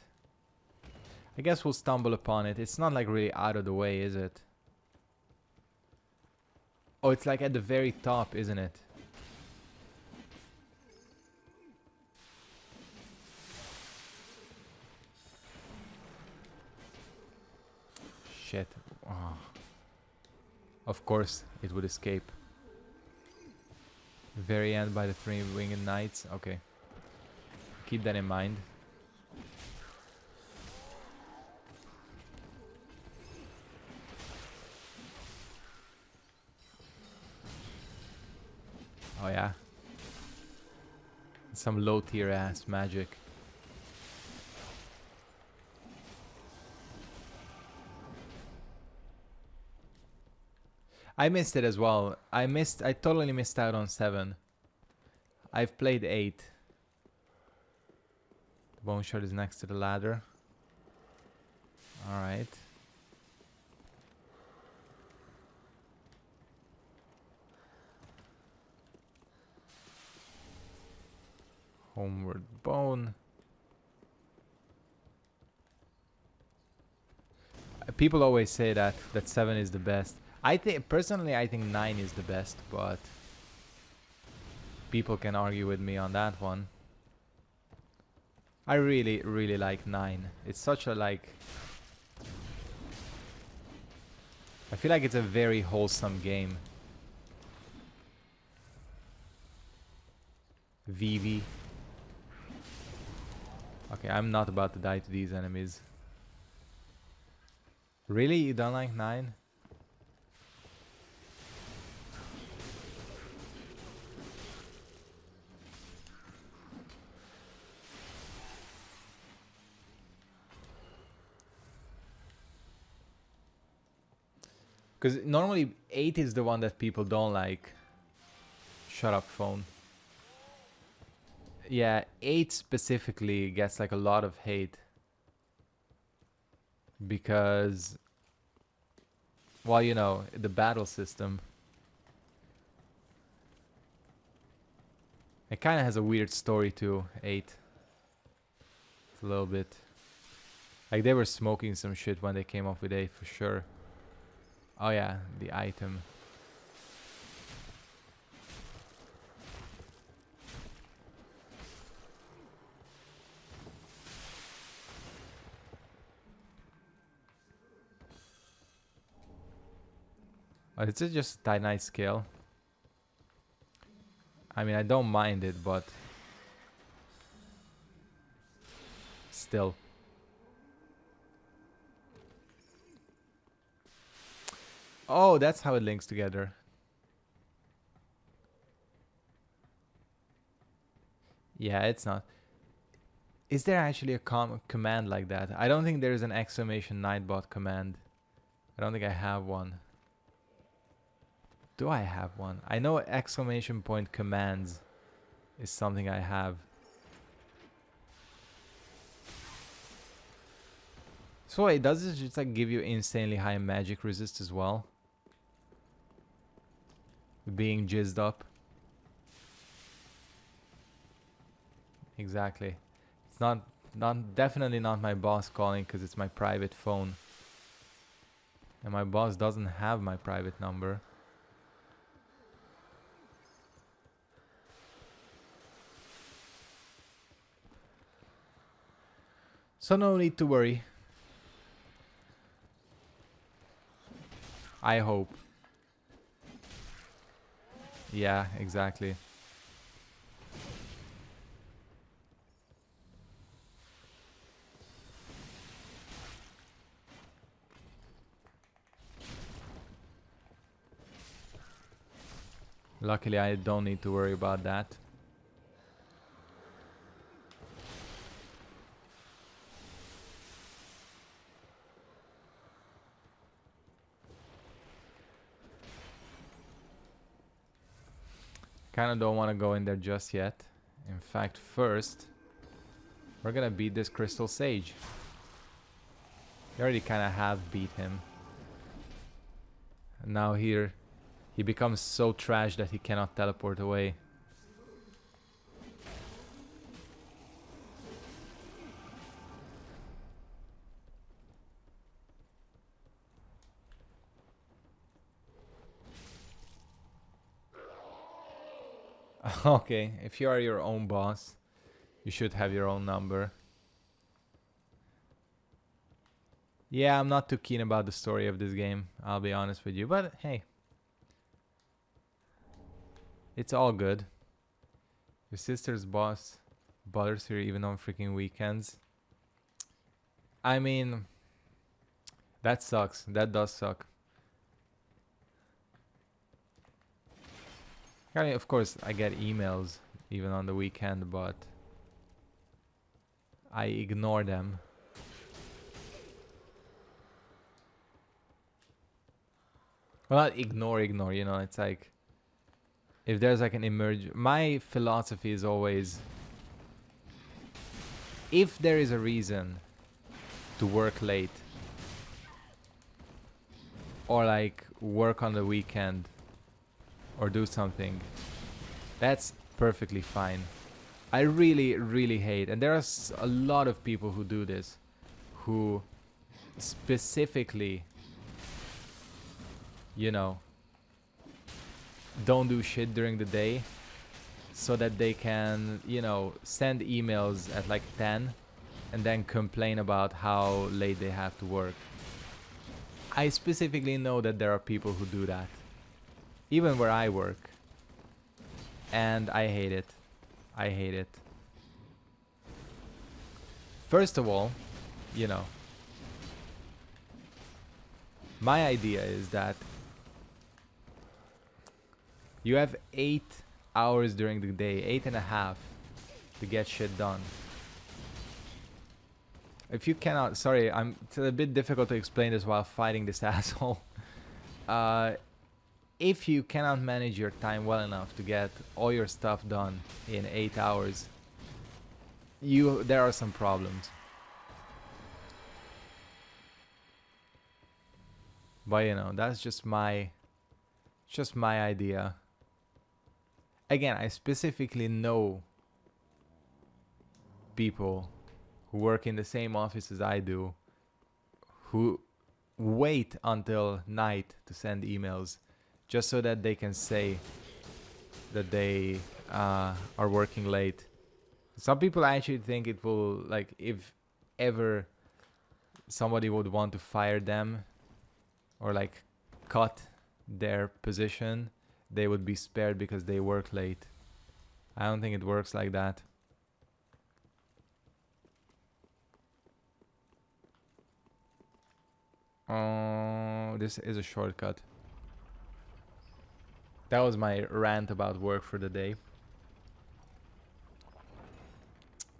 I guess we'll stumble upon it. It's not like really out of the way, is it? Oh, it's like at the very top, isn't it? Shit. Oh. Of course, it would escape. Very end by the three winged knights. Okay. keep that in mind. Oh yeah. Some low tier ass magic. I missed it as well. I totally missed out on 7. I've played 8. The bone shard is next to the ladder. Alright. Homeward bone. People always say that 7 is the best. I think personally I think 9 is the best, but people can argue with me on that one. I really like 9. It's such a like I feel like it's a very wholesome game. VV. Okay, I'm not about to die to these enemies. Really? You don't like 9? Because normally 8 is the one that people don't like. Shut up, phone. Yeah, 8 specifically gets like a lot of hate. Because, well, you know, the battle system. It kind of has a weird story too, 8. It's a little bit. Like they were smoking some shit when they came up with 8 for sure. Oh yeah, the item. It's just a nice scale. I mean, I don't mind it, but still. Oh, that's how it links together. Yeah, it's not. Is there actually a command like that? I don't think there's an exclamation nightbot command. I don't think I have one. Do I have one? I know exclamation point commands is something I have. So wait, does it just like give you insanely high magic resist as well? Being jizzed up. Exactly. It's definitely not my boss calling because it's my private phone. And my boss doesn't have my private number. So no need to worry. I hope. Yeah, exactly. Luckily, I don't need to worry about that. Kinda don't want to go in there just yet. In fact, first, we're gonna beat this Crystal Sage. We already kinda have beat him. And now here, he becomes so trash that he cannot teleport away. Okay, if you are your own boss, you should have your own number. Yeah, I'm not too keen about the story of this game, I'll be honest with you, but hey. It's all good. Your sister's boss bothers her even on freaking weekends. I mean, that sucks. That does suck. I mean, of course, I get emails even on the weekend, but I ignore them. Well, not ignore, you know, it's like, if there's like an my philosophy is always, if there is a reason to work late, or like work on the weekend, or do something, that's perfectly fine. I really, really hate, and there are a lot of people who do this, who specifically, you know, don't do shit during the day so that they can, you know, send emails at like 10 and then complain about how late they have to work. I specifically know that there are people who do that, even where I work, and I hate it. I hate it. First of all, you know, my idea is that you have 8 hours during the day, 8.5, to get shit done. If you cannot, sorry, it's a bit difficult to explain this while fighting this asshole. If you cannot manage your time well enough to get all your stuff done in 8 hours, there are some problems. But you know, that's just my idea. Again, I specifically know people who work in the same office as I do, who wait until night to send emails just so that they can say that they are working late. Some people actually think it will, like, if ever somebody would want to fire them or like cut their position, they would be spared because they work late. I don't think it works like that. Oh, this is a shortcut. That was my rant about work for the day.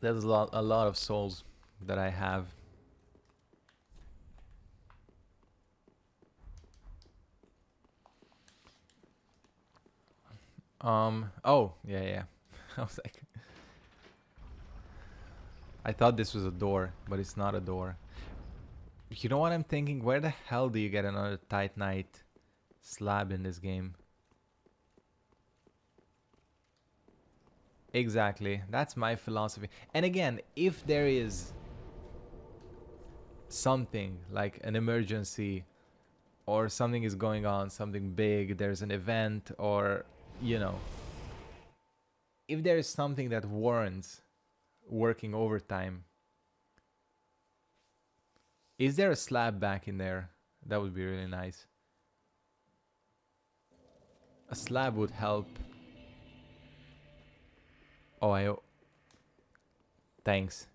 There's a lot of souls that I have. Oh, yeah. I was like, I thought this was a door, but it's not a door. You know what I'm thinking? Where the hell do you get another Titanite slab in this game? Exactly. That's my philosophy. And again, if there is something like an emergency or something is going on, something big, there's an event, or, you know, if there is something that warrants working overtime, is there a slab back in there? That would be really nice. A slab would help. Oh, thanks.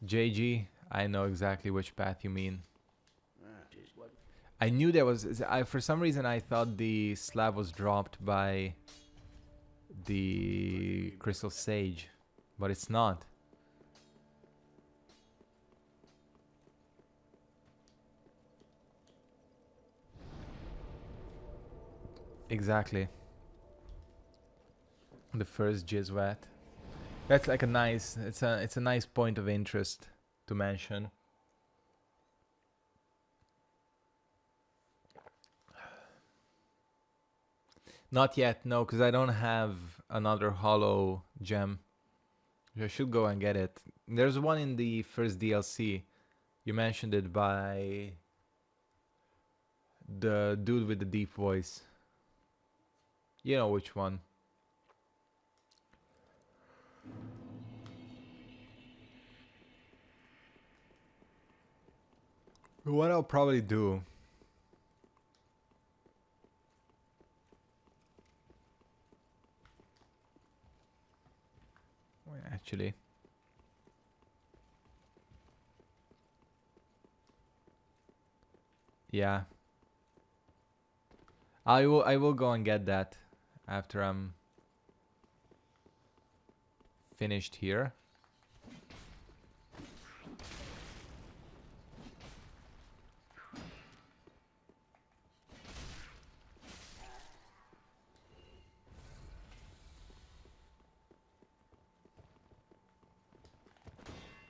JG, I know exactly which path you mean. I knew there was... for some reason, I thought the slab was dropped by the Crystal Sage, but it's not. Exactly. The first Jizwat. That's like a nice... It's a nice point of interest to mention. Not yet, no, because I don't have another hollow gem. I should go and get it. There's one in the first DLC. You mentioned it by the dude with the deep voice. You know which one. What I'll probably do... actually. Yeah. I will go and get that after I'm finished here.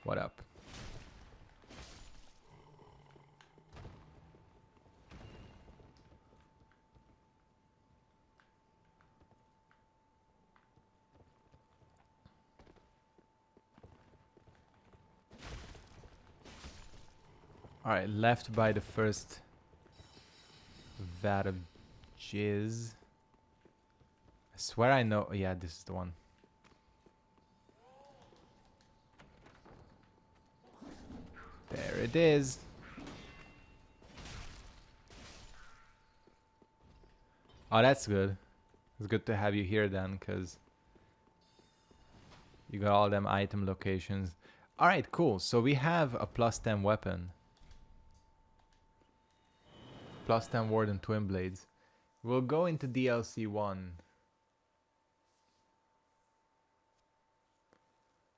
What up? Alright, left by the first vat of jizz. I swear I know. Yeah, this is the one. There it is. Oh, that's good. It's good to have you here then, because you got all them item locations. Alright, cool. So we have a +10 weapon. +10 Ward and Twin Blades. We'll go into DLC 1.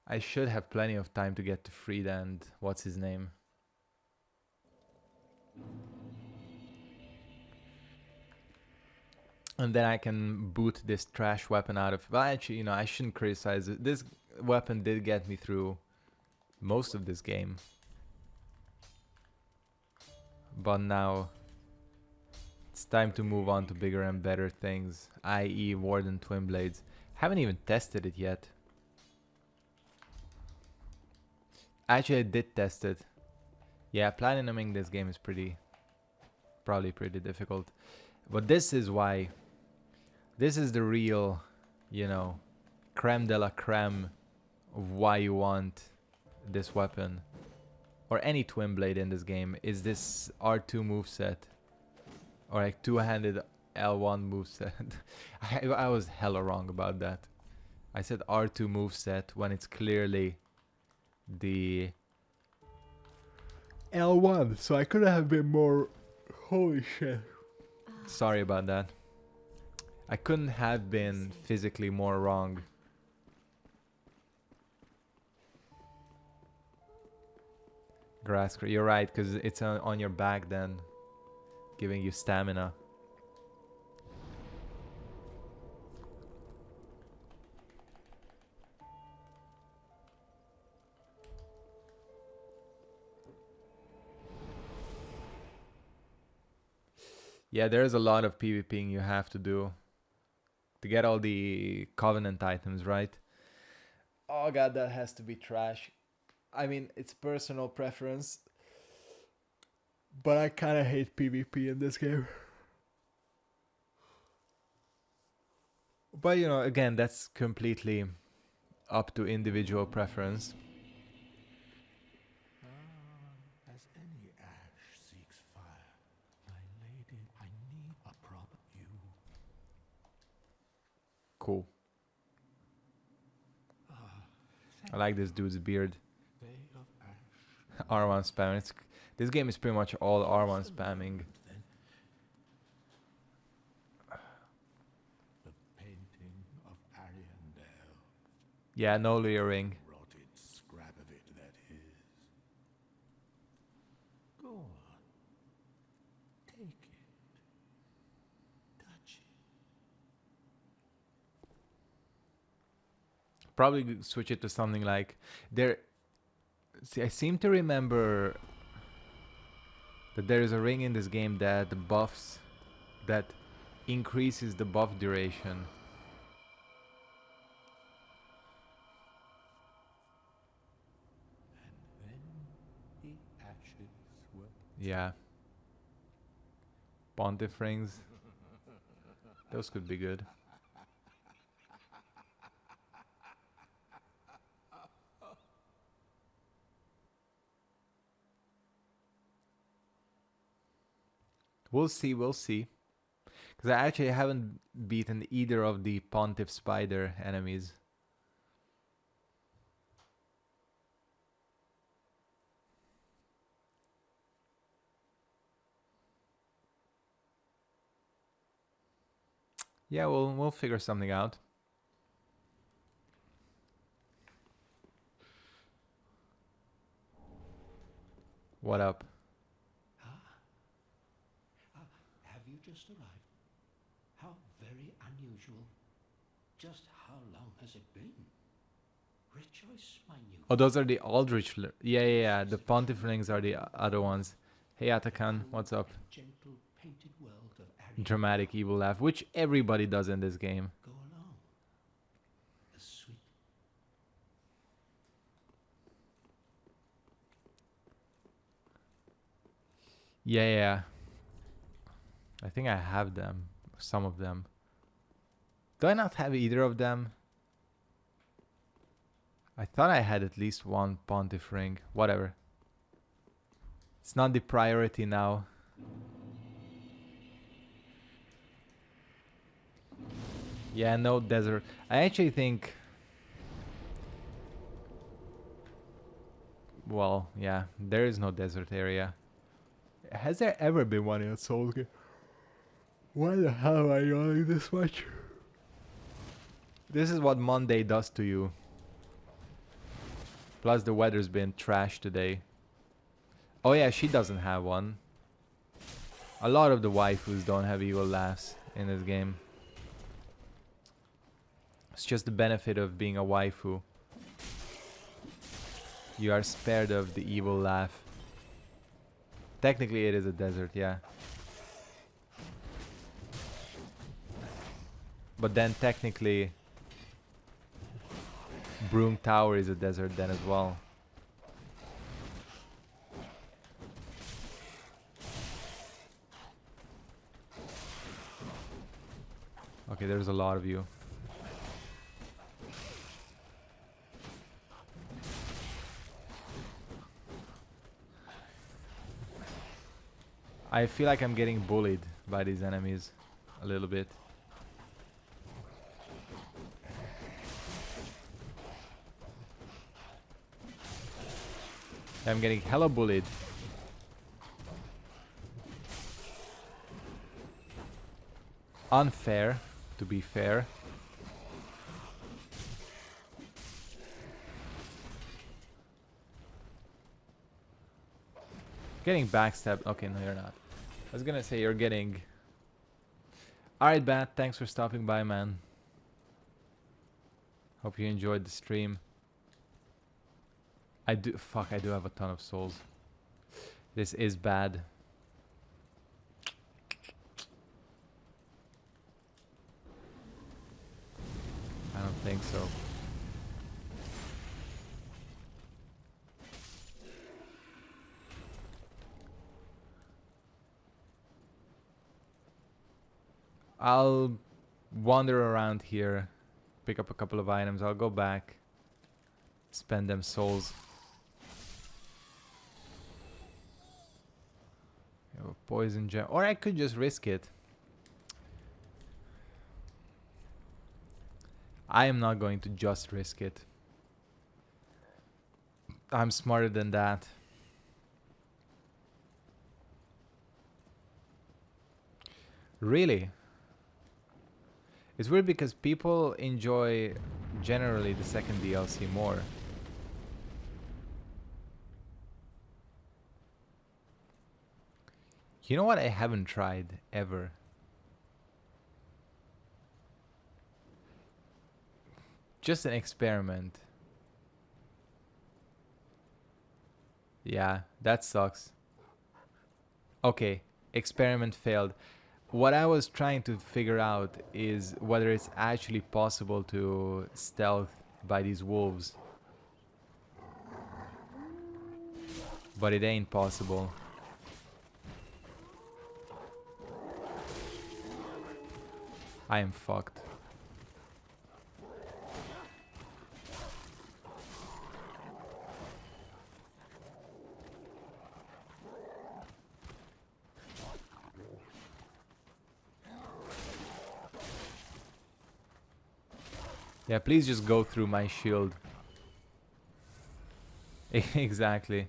I should have plenty of time to get to Freed and what's his name? And then I can boot this trash weapon out of... Well, actually, you know, I shouldn't criticize it. This weapon did get me through most of this game. But now it's time to move on to bigger and better things, i.e. Warden Twin Blades. Haven't even tested it yet. Actually, I did test it. Yeah, platinuming this game is probably pretty difficult. But this is why... This is the real, you know, creme de la creme of why you want this weapon. Or any Twin Blade in this game. Is this R2 moveset. Or like two-handed L1 moveset. I was hella wrong about that. I said R2 moveset when it's clearly the L1. So I couldn't have been more... Holy shit. Sorry about that. I couldn't have been physically more wrong. Grass, you're right, because it's on your back then, giving you stamina. Yeah, there's a lot of PvPing you have to do to get all the Covenant items, right? Oh god, that has to be trash. I mean, it's personal preference, but I kind of hate PvP in this game. But you know, again, that's completely up to individual preference. As any ash seeks fire, my lady, I need a proper you. Cool. I like this dude's beard. Bay of ash. R1 spam. This game is pretty much all R1 spamming. Then the painting of Ariandel. Yeah, no layering. Rotted scrap of it, that is. Go on. Take it. Touch it. Probably switch it to something like there. See, I seem to remember that there is a ring in this game that buffs, that increases the buff duration. And then the ashes were. Yeah. Pontiff rings. Those could be good. We'll see, we'll see. Because I actually haven't beaten either of the Pontiff Spider enemies. Yeah, we'll figure something out. What up? Have you just arrived? How very unusual. Just how long has it been? Rejoice, my new. Oh, those are the Aldrich. Yeah. The Pontifrings are the other ones. Hey, Atakan, what's up? Gentle painted world of Ariel. Dramatic evil laugh, which everybody does in this game. Go along. A sweet. Yeah. I think I have them. Some of them. Do I not have either of them? I thought I had at least one Pontiff ring. Whatever. It's not the priority now. Yeah, no desert. I actually think... Well, yeah, there is no desert area. Has there ever been one in a Souls game? Why the hell am I yawning this much? This is what Monday does to you. Plus the weather's been trash today. Oh yeah, she doesn't have one. A lot of the waifus don't have evil laughs in this game. It's just the benefit of being a waifu. You are spared of the evil laugh. Technically it is a desert, yeah. But then technically Broom Tower is a desert then as well. Okay, there's a lot of you. I feel like I'm getting bullied by these enemies a little bit. I'm getting hella bullied. Unfair, to be fair. Getting backstabbed. Okay, no, you're not. I was gonna say you're getting... Alright, Bat, thanks for stopping by, man. Hope you enjoyed the stream. I do have a ton of souls. This is bad. I don't think so. I'll wander around here, pick up a couple of items. I'll go back, spend them souls. Poison gem, or I could just risk it. I am not going to just risk it. I'm smarter than that. Really? It's weird because people enjoy generally the second DLC more. You know what I haven't tried ever? Just an experiment. Yeah, that sucks. Okay, experiment failed. What I was trying to figure out is whether it's actually possible to stealth by these wolves. But it ain't possible. I am fucked. Yeah, please just go through my shield. Exactly.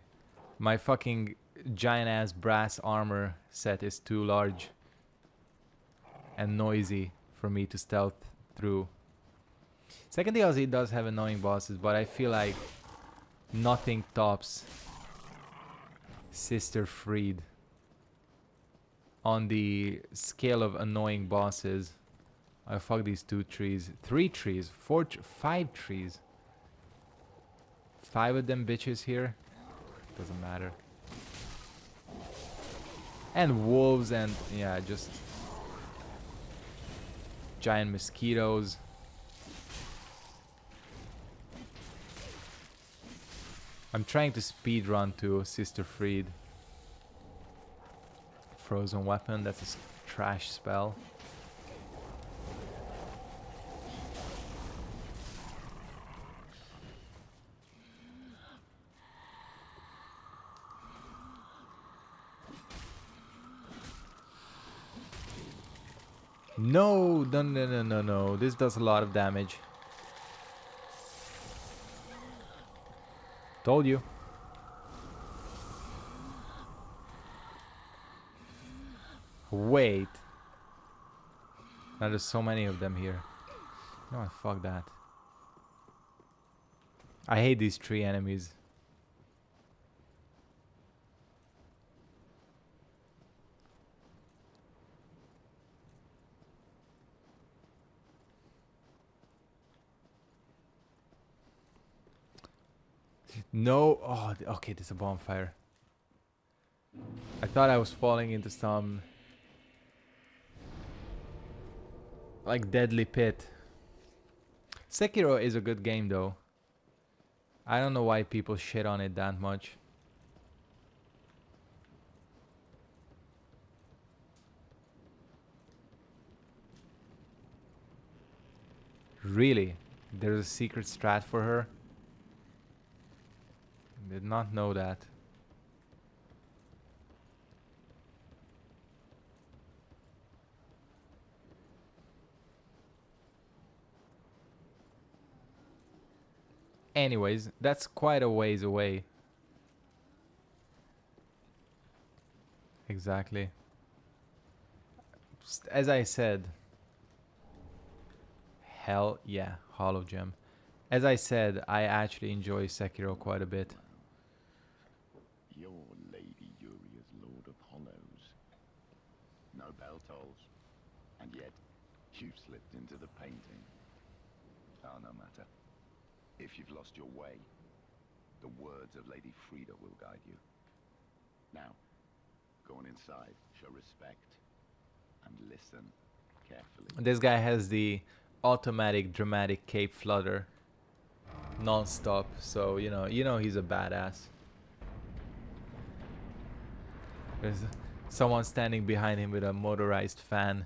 My fucking giant ass brass armor set is too large and noisy for me to stealth through. Second DLC does have annoying bosses, but I feel like nothing tops Sister Freed on the scale of annoying bosses. Oh fuck these 2 trees. 3 trees. 5 trees. 5 of them bitches here. Doesn't matter. And wolves and yeah, just giant mosquitoes. I'm trying to speedrun to Sister Freed. Frozen weapon, that's a trash spell. No, no, no, no, no, no. This does a lot of damage. Told you. Wait. Now there's so many of them here. No, fuck that. I hate these tree enemies. No. Oh, okay, there's a bonfire. I thought I was falling into some like deadly pit. Sekiro is a good game though. I don't know why people shit on it that much. Really? There's a secret strat for her? Did not know that. Anyways, that's quite a ways away. Exactly. As I said, hell yeah, Hollow Gem. As I said, I actually enjoy Sekiro quite a bit. Your Lady Yuri is Lord of Hollows. No bell tolls. And yet, you slipped into the painting. Oh, no matter. If you've lost your way, the words of Lady Frida will guide you. Now, go on inside, show respect, and listen carefully. This guy has the automatic dramatic cape flutter non-stop, so you know he's a badass. There's someone standing behind him with a motorized fan.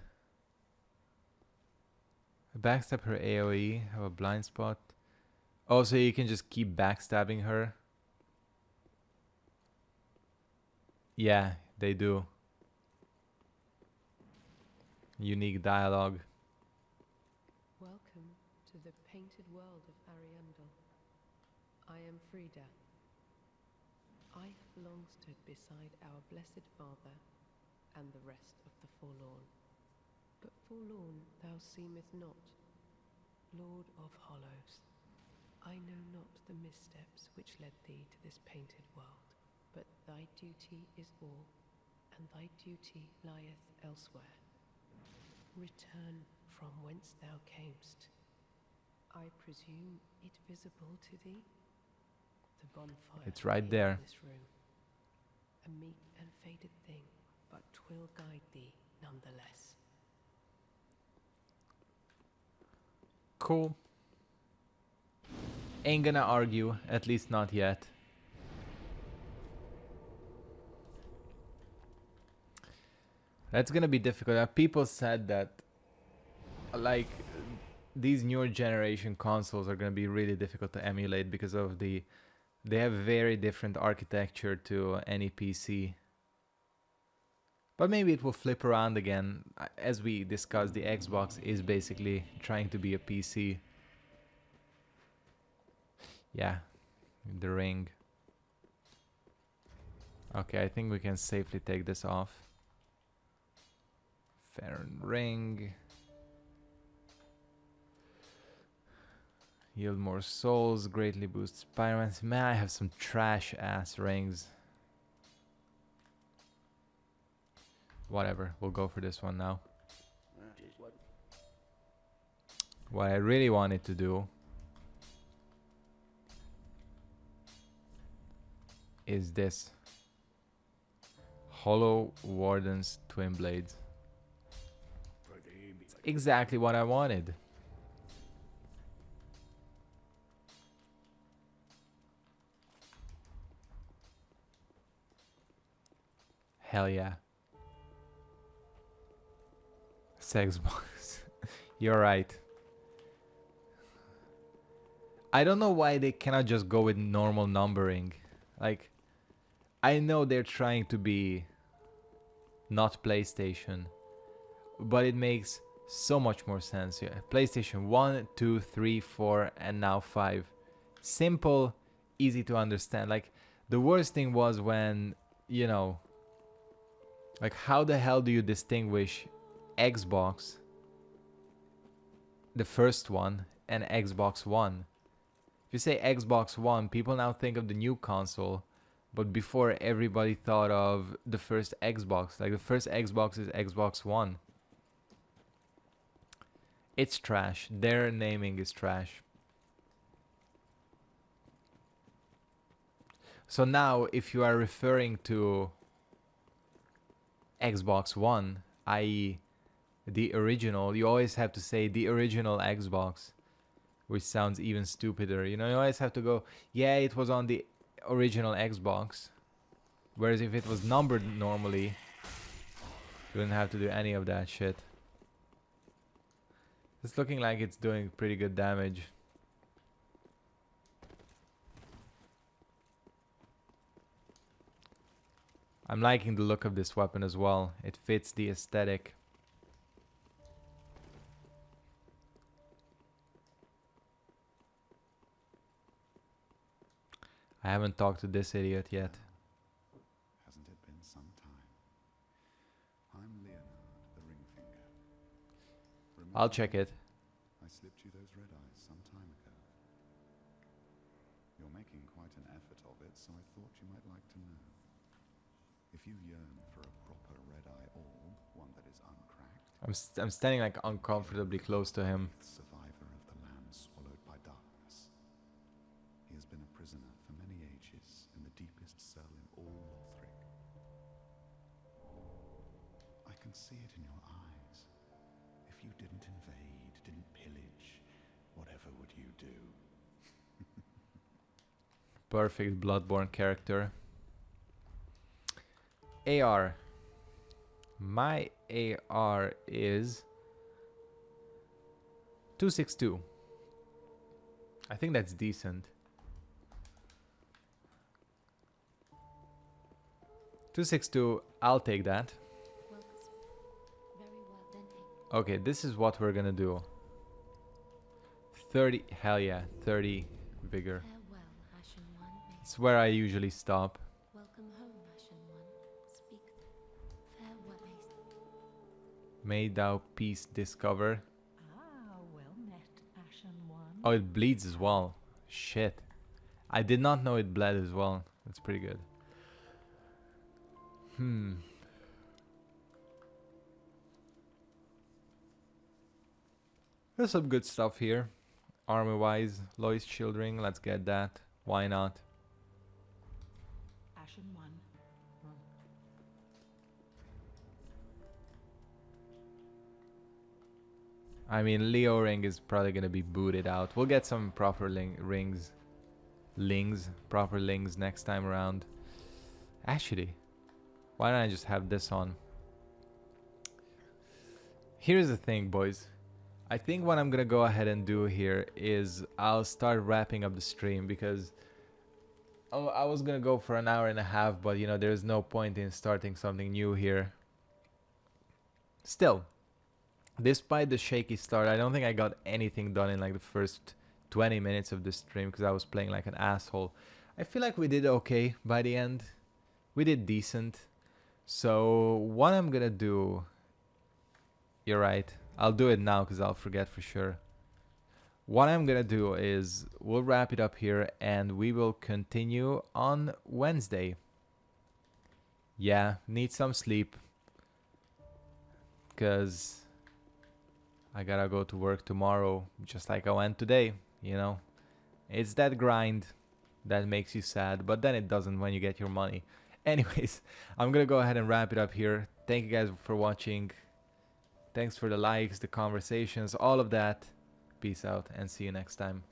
Backstab her AoE, have a blind spot. Oh, so you can just keep backstabbing her? Yeah, they do. Unique dialogue. Welcome to the painted world of Ariandel. I am Frida. I have long stood beside our blessed Father and the rest of the forlorn. But forlorn thou seemest not, Lord of Hollows. I know not the missteps which led thee to this painted world, but thy duty is all, and thy duty lieth elsewhere. Return from whence thou camest. I presume it visible to thee? The bonfire. It's right in there. This room. A meek and faded thing, but 'twill guide thee nonetheless. Cool. Ain't gonna argue, at least not yet. That's gonna be difficult. People said that, like, these newer generation consoles are gonna be really difficult to emulate because of they have very different architecture to any PC. But maybe it will flip around again. As we discussed, the Xbox is basically trying to be a PC. Yeah, the ring. Okay, I think we can safely take this off. Farron ring. Yield more souls, greatly boosts pyromancy. Man, I have some trash ass rings. Whatever, we'll go for this one now. That is what. What I really wanted to do is this. Hollow Warden's Twin Blades. It's exactly what I wanted. Hell yeah. Sex box. You're right. I don't know why they cannot just go with normal numbering. Like, I know they're trying to be not PlayStation, but it makes so much more sense here. PlayStation 1, 2, 3, 4, and now 5. Simple, easy to understand. Like, the worst thing was when, you know, like, how the hell do you distinguish Xbox, the first one, and Xbox One? If you say Xbox One, people now think of the new console, but before everybody thought of the first Xbox. Like, the first Xbox is Xbox One. It's trash. Their naming is trash. So now, if you are referring to Xbox One, i.e. the original, you always have to say the original Xbox, which sounds even stupider. You know, you always have to go, yeah, it was on the original Xbox. Whereas if it was numbered normally, you wouldn't have to do any of that shit. It's looking like it's doing pretty good damage. I'm liking the look of this weapon as well. It fits the aesthetic. I haven't talked to this idiot yet. Hasn't it been some time? I'm Leonard, the ring finger. I'll check it. I slipped you those red eyes some time ago. You're making quite an effort of it, so I thought you might like to know. If you yearn for a proper red eye orb, one that is uncracked, I'm standing like uncomfortably close to him. survivor of the land swallowed by darkness. He has been a prisoner for many ages in the deepest cell in all Lothric. I can see it in your eyes. If you didn't invade, didn't pillage, whatever would you do? Perfect Bloodborne character. AR. My AR is 262. I think that's decent. 262, I'll take that. Well, very well, then take. Okay, this is what we're gonna do. 30, hell yeah, 30 vigor. Farewell, Ashen One. It's where I usually stop. Welcome home, Ashen One. Speak. Farewell. May thou peace discover. Ah, well met, Ashen One. Oh, it bleeds as well. Shit. I did not know it bled as well. That's pretty good. There's some good stuff here. Armor wise, Lois Childring, let's get that. Why not? Ashen One. I mean, Leo Ring is probably gonna be booted out. We'll get some proper proper lings next time around. Actually, why don't I just have this on? Here's the thing, boys. I think what I'm gonna go ahead and do here is I'll start wrapping up the stream because I was gonna go for an hour and a half, but you know, there's no point in starting something new here. Still, despite the shaky start, I don't think I got anything done in like the first 20 minutes of the stream because I was playing like an asshole. I feel like we did okay by the end. We did decent. So what I'm gonna do, you're right, I'll do it now because I'll forget for sure. what I'm gonna do is we'll wrap it up here and we will continue on Wednesday. Yeah, need some sleep because I gotta go to work tomorrow just like I went today, you know. It's that grind that makes you sad, but then it doesn't when you get your money. Anyways, I'm gonna go ahead and wrap it up here. Thank you guys for watching. Thanks for the likes, the conversations, all of that. Peace out and see you next time.